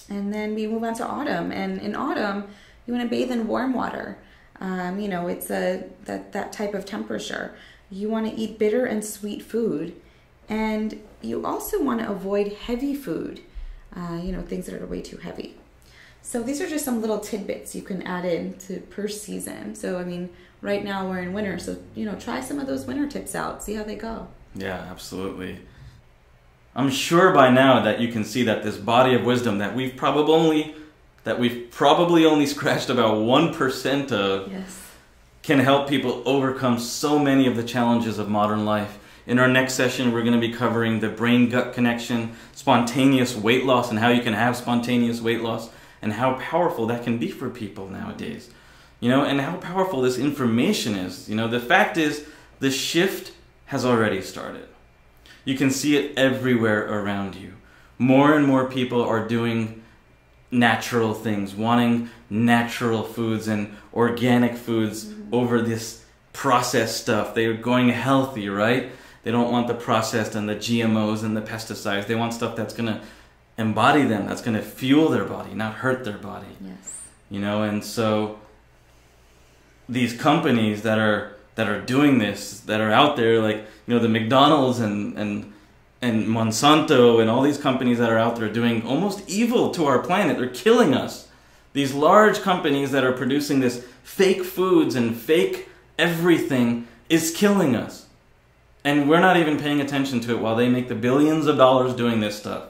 [SPEAKER 2] And then we move on to autumn. And in autumn, you want to bathe in warm water. It's that type of temperature. You want to eat bitter and sweet food. And you also want to avoid heavy food. things that are way too heavy. So these are just some little tidbits you can add in per season. So, I mean, right now we're in winter, so, try some of those winter tips out, see how they go.
[SPEAKER 1] Yeah, absolutely. I'm sure by now that you can see that this body of wisdom that we've probably only scratched about 1% of,
[SPEAKER 2] yes,
[SPEAKER 1] can help people overcome so many of the challenges of modern life. In our next session, we're going to be covering the brain-gut connection, spontaneous weight loss, and how you can have spontaneous weight loss, and how powerful that can be for people nowadays. And how powerful this information is. The fact is, the shift has already started. You can see it everywhere around you. More and more people are doing natural things, wanting natural foods and organic foods over this processed stuff. They're going healthy, right? They don't want the processed and the GMOs and the pesticides. They want stuff that's going to embody them, that's going to fuel their body, not hurt their body.
[SPEAKER 2] Yes.
[SPEAKER 1] And so these companies that are doing this, that are out there, like the McDonald's and Monsanto and all these companies that are out there doing almost evil to our planet. They're killing us. These large companies that are producing this fake foods and fake everything is killing us. And we're not even paying attention to it while they make the billions of dollars doing this stuff.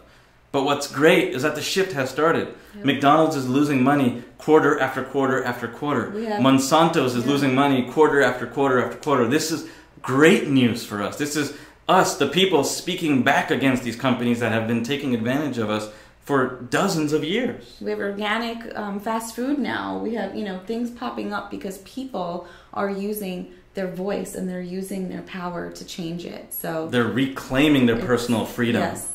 [SPEAKER 1] But what's great is that the shift has started. Yep. McDonald's is losing money quarter after quarter after quarter. Monsanto's is losing money quarter after quarter after quarter. This is great news for us. This is us, the people, speaking back against these companies that have been taking advantage of us for dozens of years.
[SPEAKER 2] We have organic fast food now. We have, things popping up because people are using their voice and they're using their power to change it. So
[SPEAKER 1] they're reclaiming their personal freedom.
[SPEAKER 2] Yes.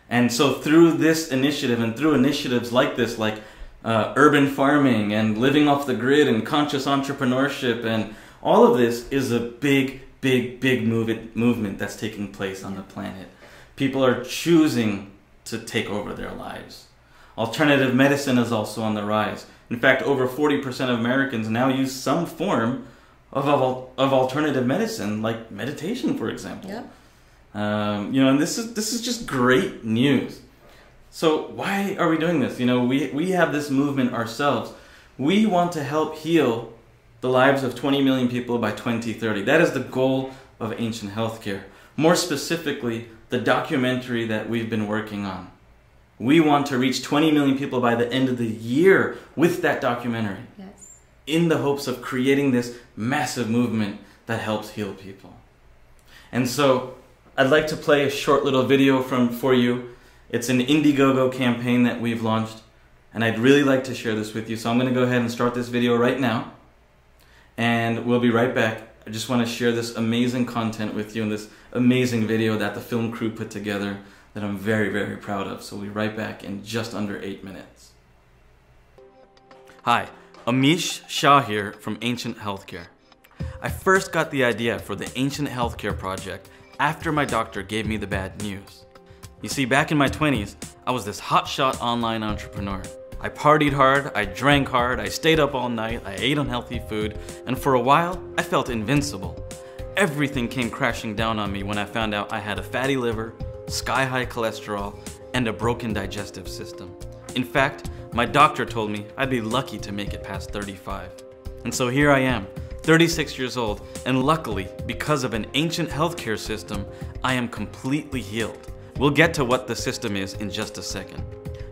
[SPEAKER 1] And so through this initiative and through initiatives like this, like urban farming and living off the grid and conscious entrepreneurship, and all of this is a big movement that's taking place on the planet. People are choosing to take over their lives. Alternative medicine is also on the rise. In fact, over 40% of Americans now use some form of alternative medicine, like meditation, for example.
[SPEAKER 2] Yep.
[SPEAKER 1] And this is just great news. So why are we doing this? We have this movement ourselves. We want to help heal the lives of 20 million people by 2030. That is the goal of Ancient Healthcare. More specifically, the documentary that we've been working on. We want to reach 20 million people by the end of the year with that documentary.
[SPEAKER 2] Yes.
[SPEAKER 1] In the hopes of creating this massive movement that helps heal people. And so I'd like to play a short little video for you. It's an Indiegogo campaign that we've launched, and I'd really like to share this with you. So I'm going to go ahead and start this video right now, and we'll be right back. I just want to share this amazing content with you and this amazing video that the film crew put together that I'm very proud of. So we'll be right back in just under 8 minutes. Hi, Amish, Shah here from Ancient Healthcare. I first got the idea for the Ancient Healthcare project after my doctor gave me the bad news. You see, back in my 20s, I was this hotshot online entrepreneur. I partied hard, I drank hard, I stayed up all night, I ate unhealthy food, and for a while, I felt invincible. Everything came crashing down on me when I found out I had a fatty liver, sky-high cholesterol, and a broken digestive system. In fact, my doctor told me I'd be lucky to make it past 35. And so here I am, 36 years old, and luckily, because of an ancient healthcare system, I am completely healed. We'll get to what the system is in just a second.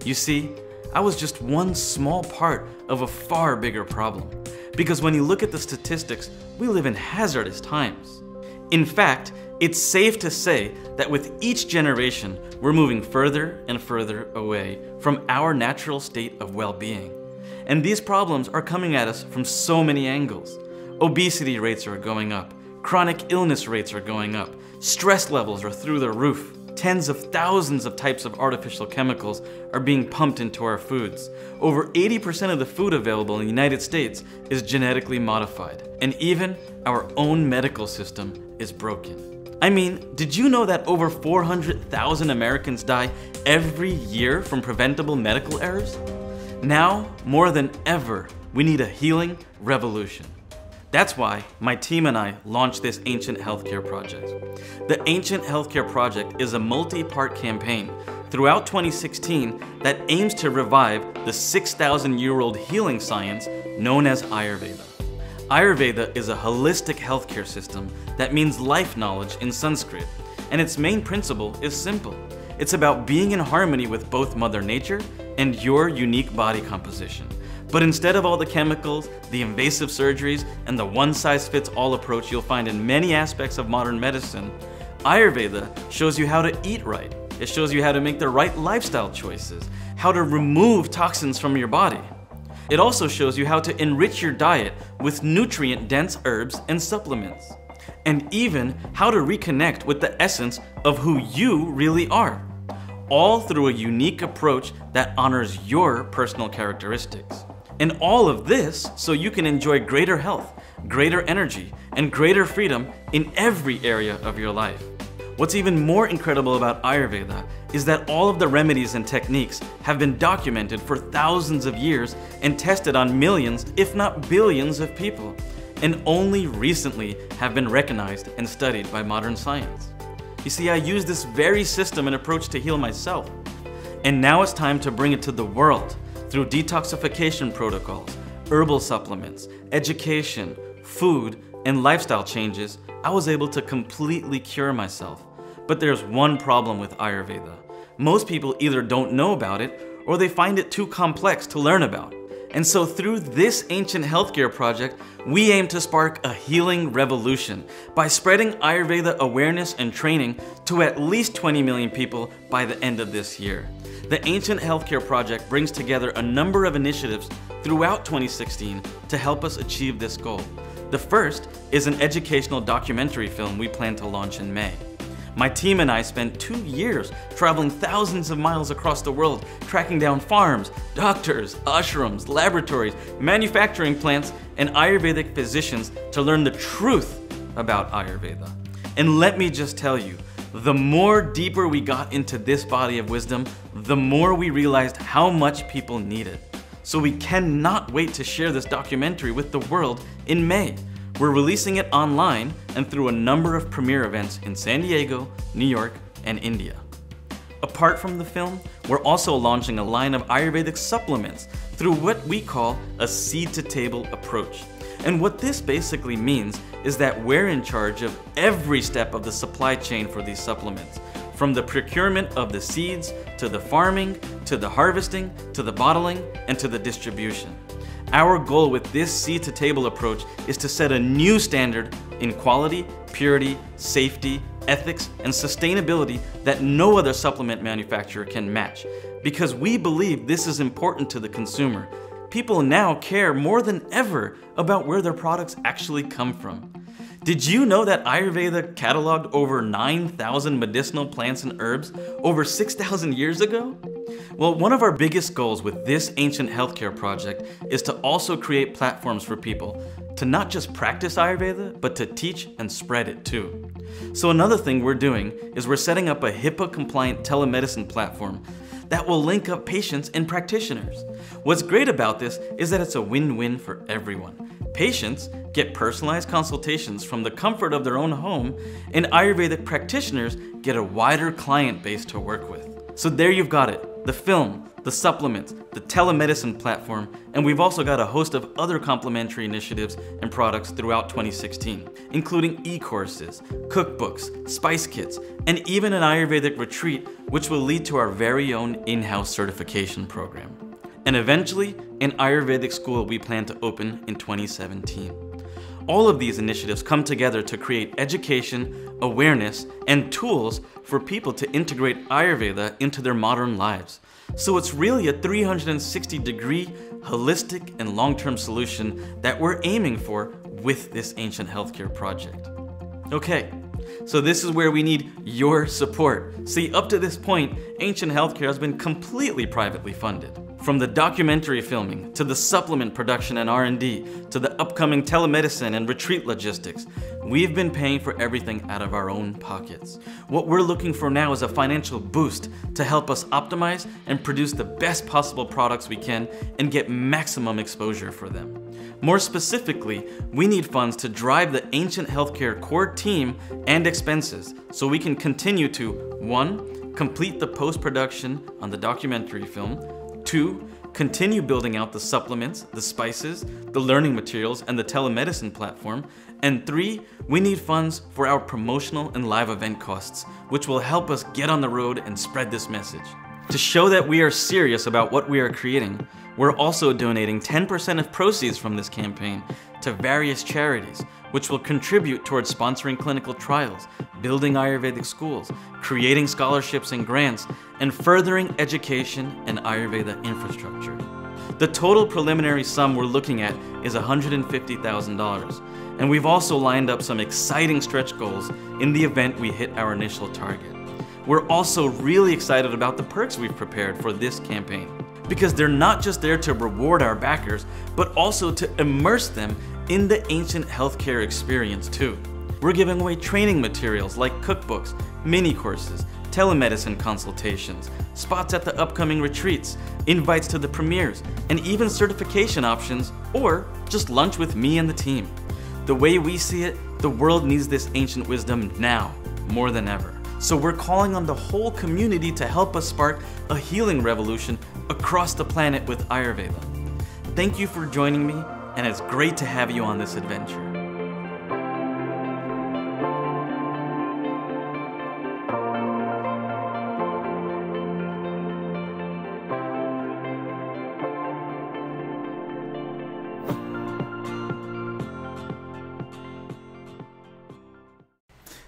[SPEAKER 1] You see, I was just one small part of a far bigger problem. Because when you look at the statistics, we live in hazardous times. In fact, it's safe to say that with each generation, we're moving further and further away from our natural state of well-being. And these problems are coming at us from so many angles. Obesity rates are going up, chronic illness rates are going up, stress levels are through the roof. Tens of thousands of types of artificial chemicals are being pumped into our foods. Over 80% of the food available in the United States is genetically modified. And even our own medical system is broken. I mean, did you know that over 400,000 Americans die every year from preventable medical errors? Now, more than ever, we need a healing revolution. That's why my team and I launched this Ancient Healthcare Project. The Ancient Healthcare Project is a multi-part campaign throughout 2016 that aims to revive the 6,000-year-old healing science known as Ayurveda. Ayurveda is a holistic healthcare system that means life knowledge in Sanskrit, and its main principle is simple. It's about being in harmony with both Mother Nature and your unique body composition. But instead of all the chemicals, the invasive surgeries, and the one-size-fits-all approach you'll find in many aspects of modern medicine, Ayurveda shows you how to eat right. It shows you how to make the right lifestyle choices, how to remove toxins from your body. It also shows you how to enrich your diet with nutrient-dense herbs and supplements, and even how to reconnect with the essence of who you really are, all through a unique approach that honors your personal characteristics. And all of this so you can enjoy greater health, greater energy, and greater freedom in every area of your life. What's even more incredible about Ayurveda is that all of the remedies and techniques have been documented for thousands of years and tested on millions, if not billions of people, and only recently have been recognized and studied by modern science. You see, I use this very system and approach to heal myself. And now it's time to bring it to the world through detoxification protocols, herbal supplements, education, food, and lifestyle changes. I was able to completely cure myself. But there's one problem with Ayurveda. Most people either don't know about it or they find it too complex to learn about. And so through this Ancient Healthcare Project, we aim to spark a healing revolution by spreading Ayurveda awareness and training to at least 20 million people by the end of this year. The Ancient Healthcare Project brings together a number of initiatives throughout 2016 to help us achieve this goal. The first is an educational documentary film we plan to launch in May. My team and I spent 2 years traveling thousands of miles across the world, tracking down farms, doctors, ashrams, laboratories, manufacturing plants, and Ayurvedic physicians to learn the truth about Ayurveda. And let me just tell you, the more deeper we got into this body of wisdom, the more we realized how much people need it. So we cannot wait to share this documentary with the world in May. We're releasing it online and through a number of premiere events in San Diego, New York, and India. Apart from the film, we're also launching a line of Ayurvedic supplements through what we call a seed-to-table approach. And what this basically means is that we're in charge of every step of the supply chain for these supplements, from the procurement of the seeds, to the farming, to the harvesting, to the bottling, and to the distribution. Our goal with this seed-to-table approach is to set a new standard in quality, purity, safety, ethics, and sustainability that no other supplement manufacturer can match. Because we believe this is important to the consumer. People now care more than ever about where their products actually come from. Did you know that Ayurveda cataloged over 9,000 medicinal plants and herbs over 6,000 years ago? Well, one of our biggest goals with this Ancient Healthcare Project is to also create platforms for people to not just practice Ayurveda, but to teach and spread it too. So another thing we're doing is we're setting up a HIPAA-compliant telemedicine platform that will link up patients and practitioners. What's great about this is that it's a win-win for everyone. Patients get personalized consultations from the comfort of their own home, and Ayurvedic practitioners get a wider client base to work with. So there you've got it, the film, the supplements, the telemedicine platform, and we've also got a host of other complementary initiatives and products throughout 2016, including e-courses, cookbooks, spice kits, and even an Ayurvedic retreat, which will lead to our very own in-house certification program. And eventually, an Ayurvedic school we plan to open in 2017. All of these initiatives come together to create education, awareness, and tools for people to integrate Ayurveda into their modern lives. So it's really a 360-degree, holistic, and long-term solution that we're aiming for with this Ancient Healthcare Project. Okay, so this is where we need your support. See, up to this point, Ancient Healthcare has been completely privately funded. From the documentary filming, to the supplement production and R&D, to the upcoming telemedicine and retreat logistics, we've been paying for everything out of our own pockets. What we're looking for now is a financial boost to help us optimize and produce the best possible products we can and get maximum exposure for them. More specifically, we need funds to drive the Ancient Healthcare core team and expenses so we can continue to 1. Complete the post-production on the documentary film, 2. Continue building out the supplements, the spices, the learning materials, and the telemedicine platform. And 3. We need funds for our promotional and live event costs, which will help us get on the road and spread this message. To show that we are serious about what we are creating, we're also donating 10% of proceeds from this campaign to various charities, which will contribute towards sponsoring clinical trials, building Ayurvedic schools, creating scholarships and grants, and furthering education and Ayurveda infrastructure. The total preliminary sum we're looking at is $150,000, and we've also lined up some exciting stretch goals in the event we hit our initial target. We're also really excited about the perks we've prepared for this campaign, because they're not just there to reward our backers, but also to immerse them in the Ancient Healthcare experience too. We're giving away training materials like cookbooks, mini courses, telemedicine consultations, spots at the upcoming retreats, invites to the premieres, and even certification options, or just lunch with me and the team. The way we see it, the world needs this ancient wisdom now, more than ever. So we're calling on the whole community to help us spark a healing revolution across the planet with Ayurveda. Thank you for joining me, and it's great to have you on this adventure.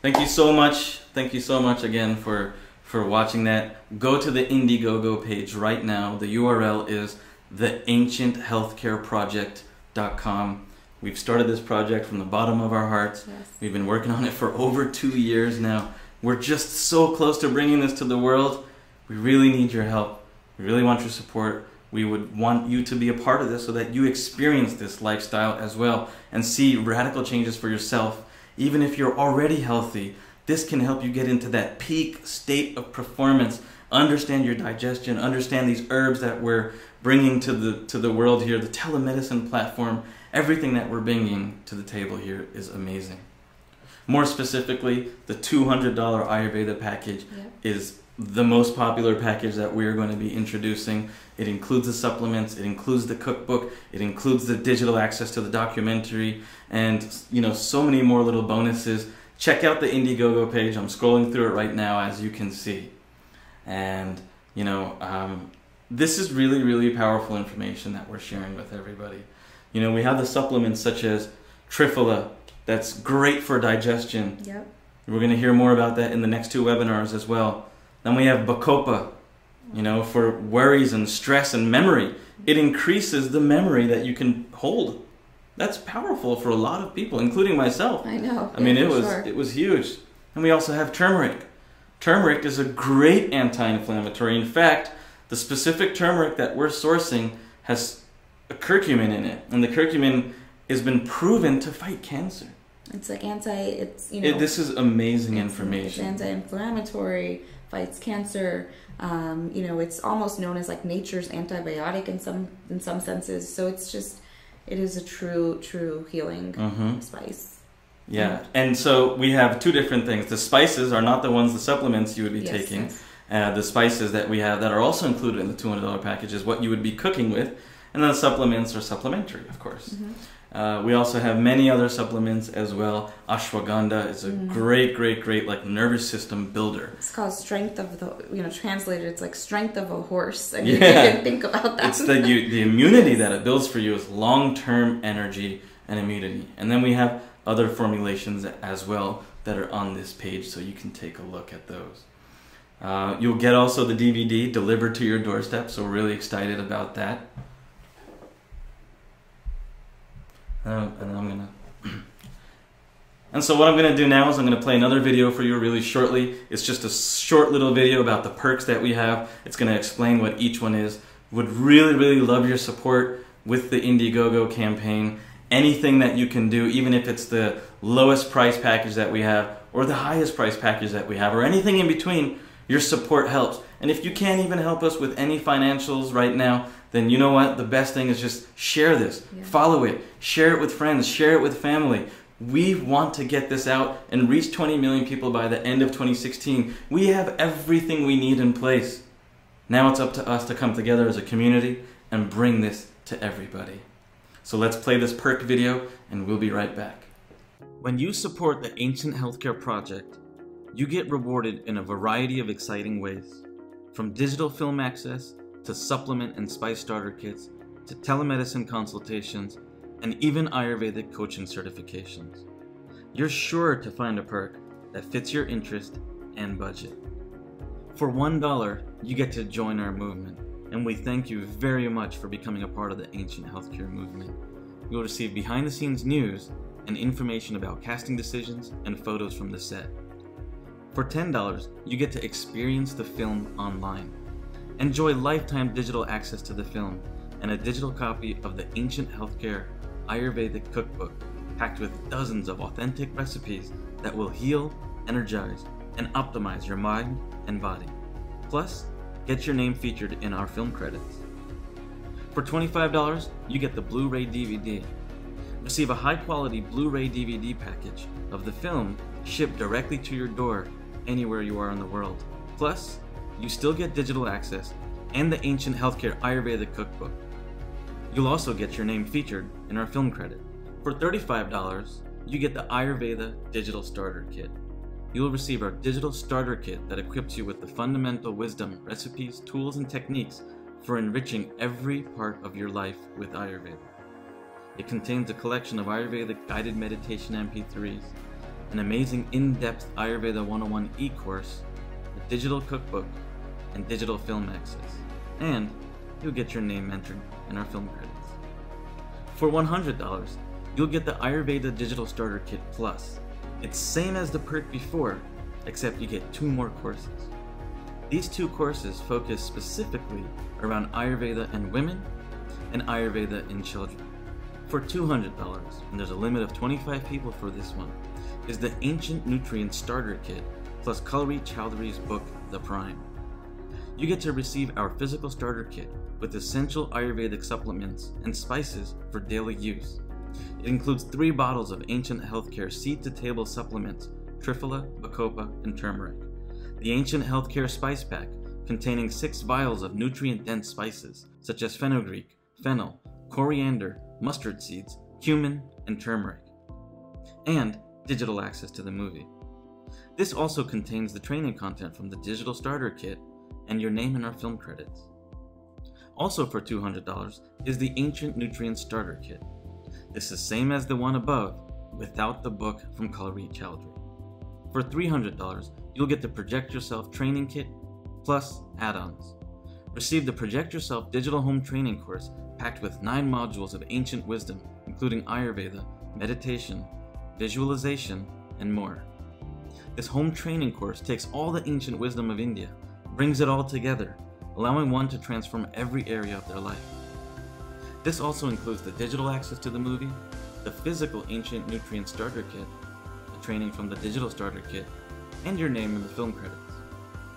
[SPEAKER 1] Thank you so much. Thank you so much again for watching that. Go to the Indiegogo page right now. The URL is theancienthealthcareproject.com. We've started this project from the bottom of our hearts. Yes. We've been working on it for over 2 years now. We're just so close to bringing this to the world. We really need your help. We really want your support. We would want you to be a part of this so that you experience this lifestyle as well and see radical changes for yourself. Even if you're already healthy, this can help you get into that peak state of performance, understand your digestion, understand these herbs that we're bringing to the world here, the telemedicine platform. Everything that we're bringing to the table here is amazing. More specifically, the $200 Ayurveda package is the most popular package that we're going to be introducing. It includes the supplements, it includes the cookbook, it includes the digital access to the documentary, and so many more little bonuses. Check out the Indiegogo page. I'm scrolling through it right now, as you can see. And this is really, really powerful information that we're sharing with everybody. We have the supplements such as Triphala, that's great for digestion. Yep. We're going to hear more about that in the next 2 webinars as well. Then we have Bacopa, for worries and stress and memory. It increases the memory that you can hold. That's powerful for a lot of people, including myself. I know. It was huge. And we also have turmeric. Turmeric is a great anti-inflammatory. In fact, the specific turmeric that we're sourcing has a curcumin in it, and the curcumin has been proven to fight cancer. It's like this is amazing information.
[SPEAKER 2] It's anti-inflammatory, fights cancer. It's almost known as like nature's antibiotic in some senses. So it is a true healing spice.
[SPEAKER 1] Yeah, and so we have 2 different things. The spices are not the ones, the supplements you would be taking. Yes. The spices that we have that are also included in the $200 package is what you would be cooking with. And then the supplements are supplementary, of course. We also have many other supplements as well. Ashwagandha is a great like nervous system builder.
[SPEAKER 2] It's called strength of the, translated, it's like strength of a horse. You can think about that.
[SPEAKER 1] It's the immunity that it builds for you is long-term energy and immunity. And then we have other formulations as well that are on this page, so you can take a look at those. You'll get also the DVD delivered to your doorstep, so we're really excited about that. And so what I'm going to do now is I'm going to play another video for you really shortly. It's just a short little video about the perks that we have. It's going to explain what each one is. Would really, really love your support with the Indiegogo campaign. Anything that you can do, even if it's the lowest price package that we have or the highest price package that we have or anything in between, your support helps. And if you can't even help us with any financials right now, then you know what? The best thing is just share this, follow it, share it with friends, share it with family. We want to get this out and reach 20 million people by the end of 2016. We have everything we need in place. Now it's up to us to come together as a community and bring this to everybody. So let's play this perk video and we'll be right back. When you support the Ancient Healthcare Project, you get rewarded in a variety of exciting ways. From digital film access, to supplement and spice starter kits, to telemedicine consultations, and even Ayurvedic coaching certifications. You're sure to find a perk that fits your interest and budget. For $1, you get to join our movement, and we thank you very much for becoming a part of the Ancient Healthcare movement. You'll receive behind-the-scenes news and information about casting decisions and photos from the set. For $10, you get to experience the film online. Enjoy lifetime digital access to the film and a digital copy of the Ancient Healthcare Ayurvedic Cookbook, packed with dozens of authentic recipes that will heal, energize, and optimize your mind and body. Plus, get your name featured in our film credits. For $25, you get the Blu-ray DVD. Receive a high-quality Blu-ray DVD package of the film shipped directly to your door anywhere you are in the world. Plus, you still get digital access and the Ancient Healthcare Ayurvedic Cookbook. You'll also get your name featured in our film credit. For $35, you get the Ayurveda Digital Starter Kit. You'll receive our digital starter kit that equips you with the fundamental wisdom, recipes, tools, and techniques for enriching every part of your life with Ayurveda. It contains a collection of Ayurvedic guided meditation MP3s, an amazing in-depth Ayurveda 101 e-course, a digital cookbook, and digital film access. And you'll get your name entered in our film credits. For $100, you'll get the Ayurveda Digital Starter Kit Plus. It's same as the perk before, except you get 2 more courses. These 2 courses focus specifically around Ayurveda in women and Ayurveda in children. For $200, and there's a limit of 25 people for this one, is the Ancient Nutrient Starter Kit plus Kalarit Chowdhury's book, The Prime. You get to receive our physical starter kit with essential Ayurvedic supplements and spices for daily use. It includes 3 bottles of Ancient Healthcare seed-to-table supplements, Triphala, Bacopa, and turmeric. The Ancient Healthcare Spice Pack, containing 6 vials of nutrient-dense spices, such as fenugreek, fennel, coriander, mustard seeds, cumin, and turmeric. And digital access to the movie. This also contains the training content from the digital starter kit and your name in our film credits. Also for $200 is the Ancient Nutrient Starter Kit. This is same as the one above, without the book from Kalarit Chowdhury. For $300, you'll get the Project Yourself Training Kit, plus add-ons. Receive the Project Yourself Digital Home Training course packed with 9 modules of ancient wisdom, including Ayurveda, meditation, visualization, and more. This home training course takes all the ancient wisdom of India, brings it all together, allowing one to transform every area of their life. This also includes the digital access to the movie, the physical Ancient Nutrient Starter Kit, the training from the digital starter kit, and your name in the film credits.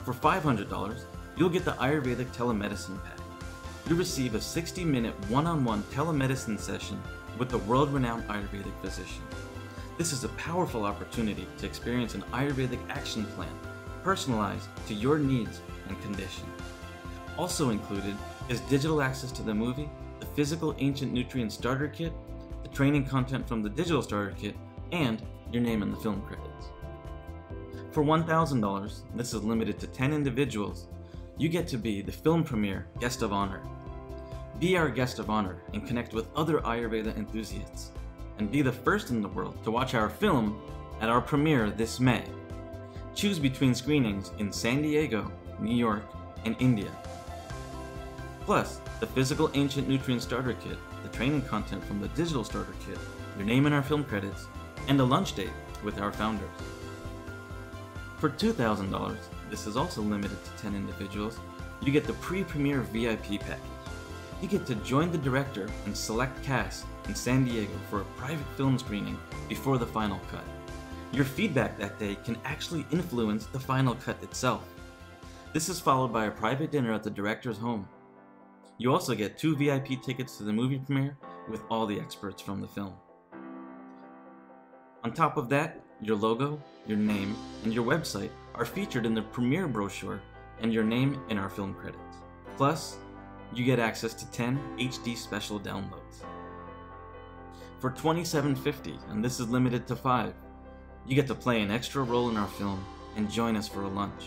[SPEAKER 1] For $500, you'll get the Ayurvedic Telemedicine Pack. You'll receive a 60-minute one-on-one telemedicine session with the world-renowned Ayurvedic physician. This is a powerful opportunity to experience an Ayurvedic action plan, personalized to your needs and condition. Also included is digital access to the movie, the physical Ancient Nutrient Starter Kit, the training content from the digital starter kit, and your name in the film credits. For $1,000, this is limited to 10 individuals, you get to be the film premiere guest of honor. Be our guest of honor and connect with other Ayurveda enthusiasts, and be the first in the world to watch our film at our premiere this May. Choose between screenings in San Diego, New York, and India. Plus, the physical Ancient Nutrient Starter Kit, the training content from the digital starter kit, your name in our film credits, and a lunch date with our founders. For $2,000, this is also limited to 10 individuals, you get the pre-premiere VIP package. you get to join the director and select cast in San Diego for a private film screening before the final cut. Your feedback that day can actually influence the final cut itself. This is followed by a private dinner at the director's home. You also get 2 VIP tickets to the movie premiere with all the experts from the film. On top of that, your logo, your name, and your website are featured in the premiere brochure and your name in our film credits. Plus, you get access to 10 HD special downloads. For $27.50, and this is limited to 5, you get to play an extra role in our film and join us for a lunch.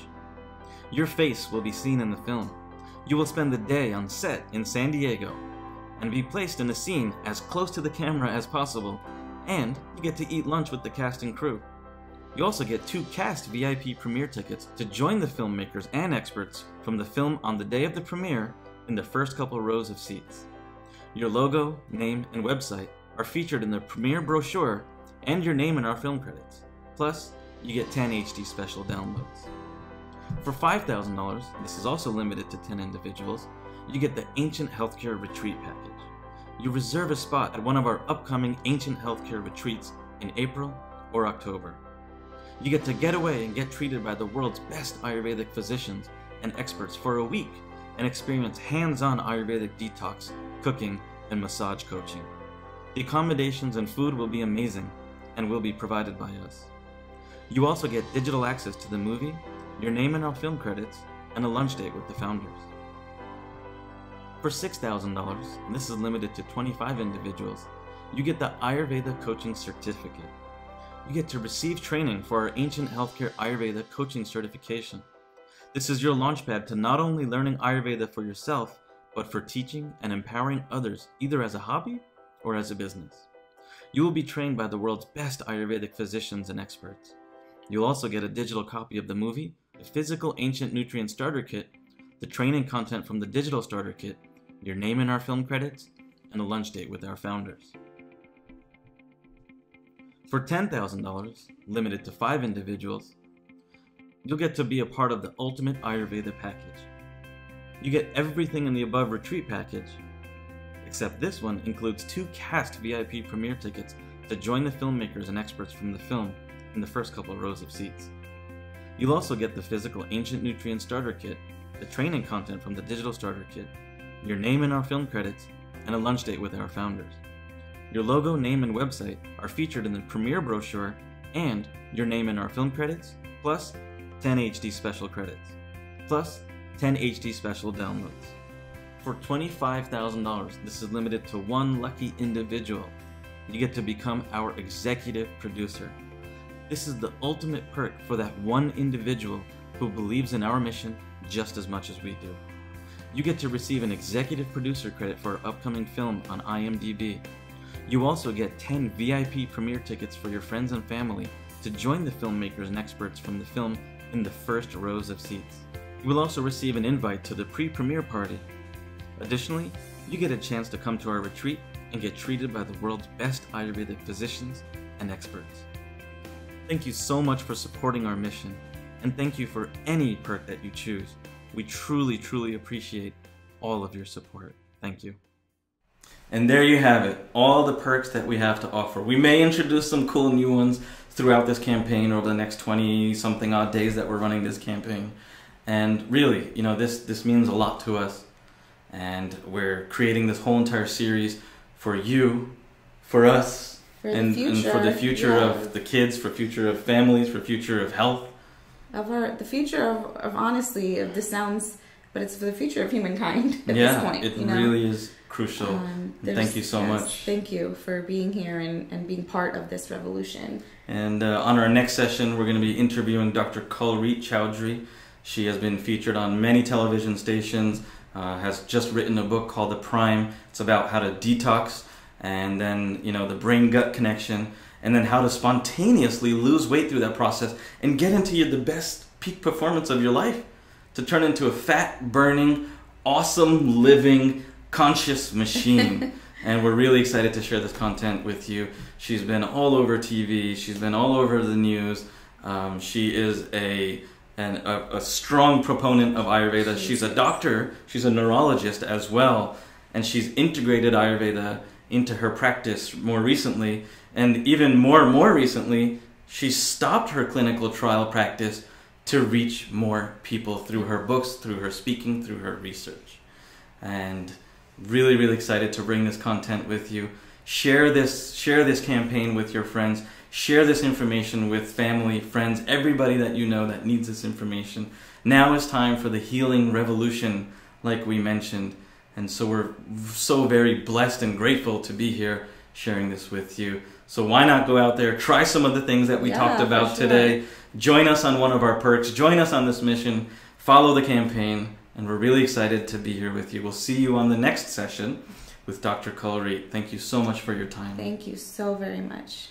[SPEAKER 1] Your face will be seen in the film. You will spend the day on set in San Diego and be placed in a scene as close to the camera as possible, and you get to eat lunch with the cast and crew. You also get 2 cast VIP premiere tickets to join the filmmakers and experts from the film on the day of the premiere in the first couple rows of seats. Your logo, name, and website are featured in the premiere brochure and your name in our film credits. Plus, you get 10 HD special downloads. For $5,000, this is also limited to 10 individuals, you get the Ancient Healthcare Retreat Package. You reserve a spot at one of our upcoming Ancient Healthcare Retreats in April or October. You get to get away and get treated by the world's best Ayurvedic physicians and experts for a week and experience hands-on Ayurvedic detox, cooking, and massage coaching. The accommodations and food will be amazing and will be provided by us. You also get digital access to the movie, your name in our film credits, and a lunch date with the founders. For $6,000, and this is limited to 25 individuals, you get the Ayurveda Coaching Certificate. You get to receive training for our Ancient Healthcare Ayurveda Coaching Certification. This is your launchpad to not only learning Ayurveda for yourself, but for teaching and empowering others, either as a hobby or as a business. You will be trained by the world's best Ayurvedic physicians and experts. You'll also get a digital copy of the movie, a physical Ancient Nutrient Starter Kit, the training content from the digital starter kit, your name in our film credits, and a lunch date with our founders. For $10,000, limited to 5 individuals, you'll get to be a part of the Ultimate Ayurveda Package. You get everything in the above retreat package, except this one includes 2 cast VIP premiere tickets to join the filmmakers and experts from the film in the first couple rows of seats. You'll also get the physical Ancient Nutrient Starter Kit, the training content from the digital starter kit, your name in our film credits, and a lunch date with our founders. Your logo, name, and website are featured in the premiere brochure and your name in our film credits, plus 10 HD special credits, plus 10 HD special downloads. For $25,000, this is limited to 1 lucky individual. You get to become our executive producer. This is the ultimate perk for that one individual who believes in our mission just as much as we do. You get to receive an executive producer credit for our upcoming film on IMDb. You also get 10 VIP premiere tickets for your friends and family to join the filmmakers and experts from the film in the first rows of seats. You will also receive an invite to the pre-premiere party. Additionally, you get a chance to come to our retreat and get treated by the world's best Ayurvedic physicians and experts. Thank you so much for supporting our mission, and thank you for any perk that you choose. We truly, truly appreciate all of your support. Thank you.
[SPEAKER 3] And there you have it, all the perks that we have to offer. We may introduce some cool new ones throughout this campaign over the next 20-something odd days that we're running this campaign. And really, you know, this means a lot to us. And we're creating this whole entire series for you, for us, and for the future of the kids, for future of families, for future of health.
[SPEAKER 2] The future of honestly, this sounds, but it's for the future of humankind at this point.
[SPEAKER 3] It really is crucial. Thank you so much.
[SPEAKER 2] Thank you for being here and being part of this revolution.
[SPEAKER 3] And on our next session, we're going to be interviewing Dr. Kulreet Chowdhury. She has been featured on many television stations, has just written a book called The Prime. It's about how to detox and then, you know, the brain-gut connection, and then how to spontaneously lose weight through that process and get into the best peak performance of your life, to turn into a fat-burning, awesome, living, conscious machine. And we're really excited to share this content with you. She's been all over TV. She's been all over the news. She is a strong proponent of Ayurveda. She's a doctor. She's a neurologist as well.
[SPEAKER 1] and she's integrated Ayurveda into her practice more recently, and even more recently, she stopped her clinical trial practice to reach more people through her books, through her speaking, through her research. And really excited to bring this content with you. Share this campaign with your friends. Share this information with family, friends, everybody that you know that needs this information. Now is time for the healing revolution, like we mentioned. And so we're so very blessed and grateful to be here sharing this with you. So why not go out there, try some of the things that we talked about today. Join us on one of our perks. Join us on this mission. Follow the campaign. And we're really excited to be here with you. We'll see you on the next session with Dr. Kulreet. Thank you so much for your time.
[SPEAKER 2] Thank you so very much.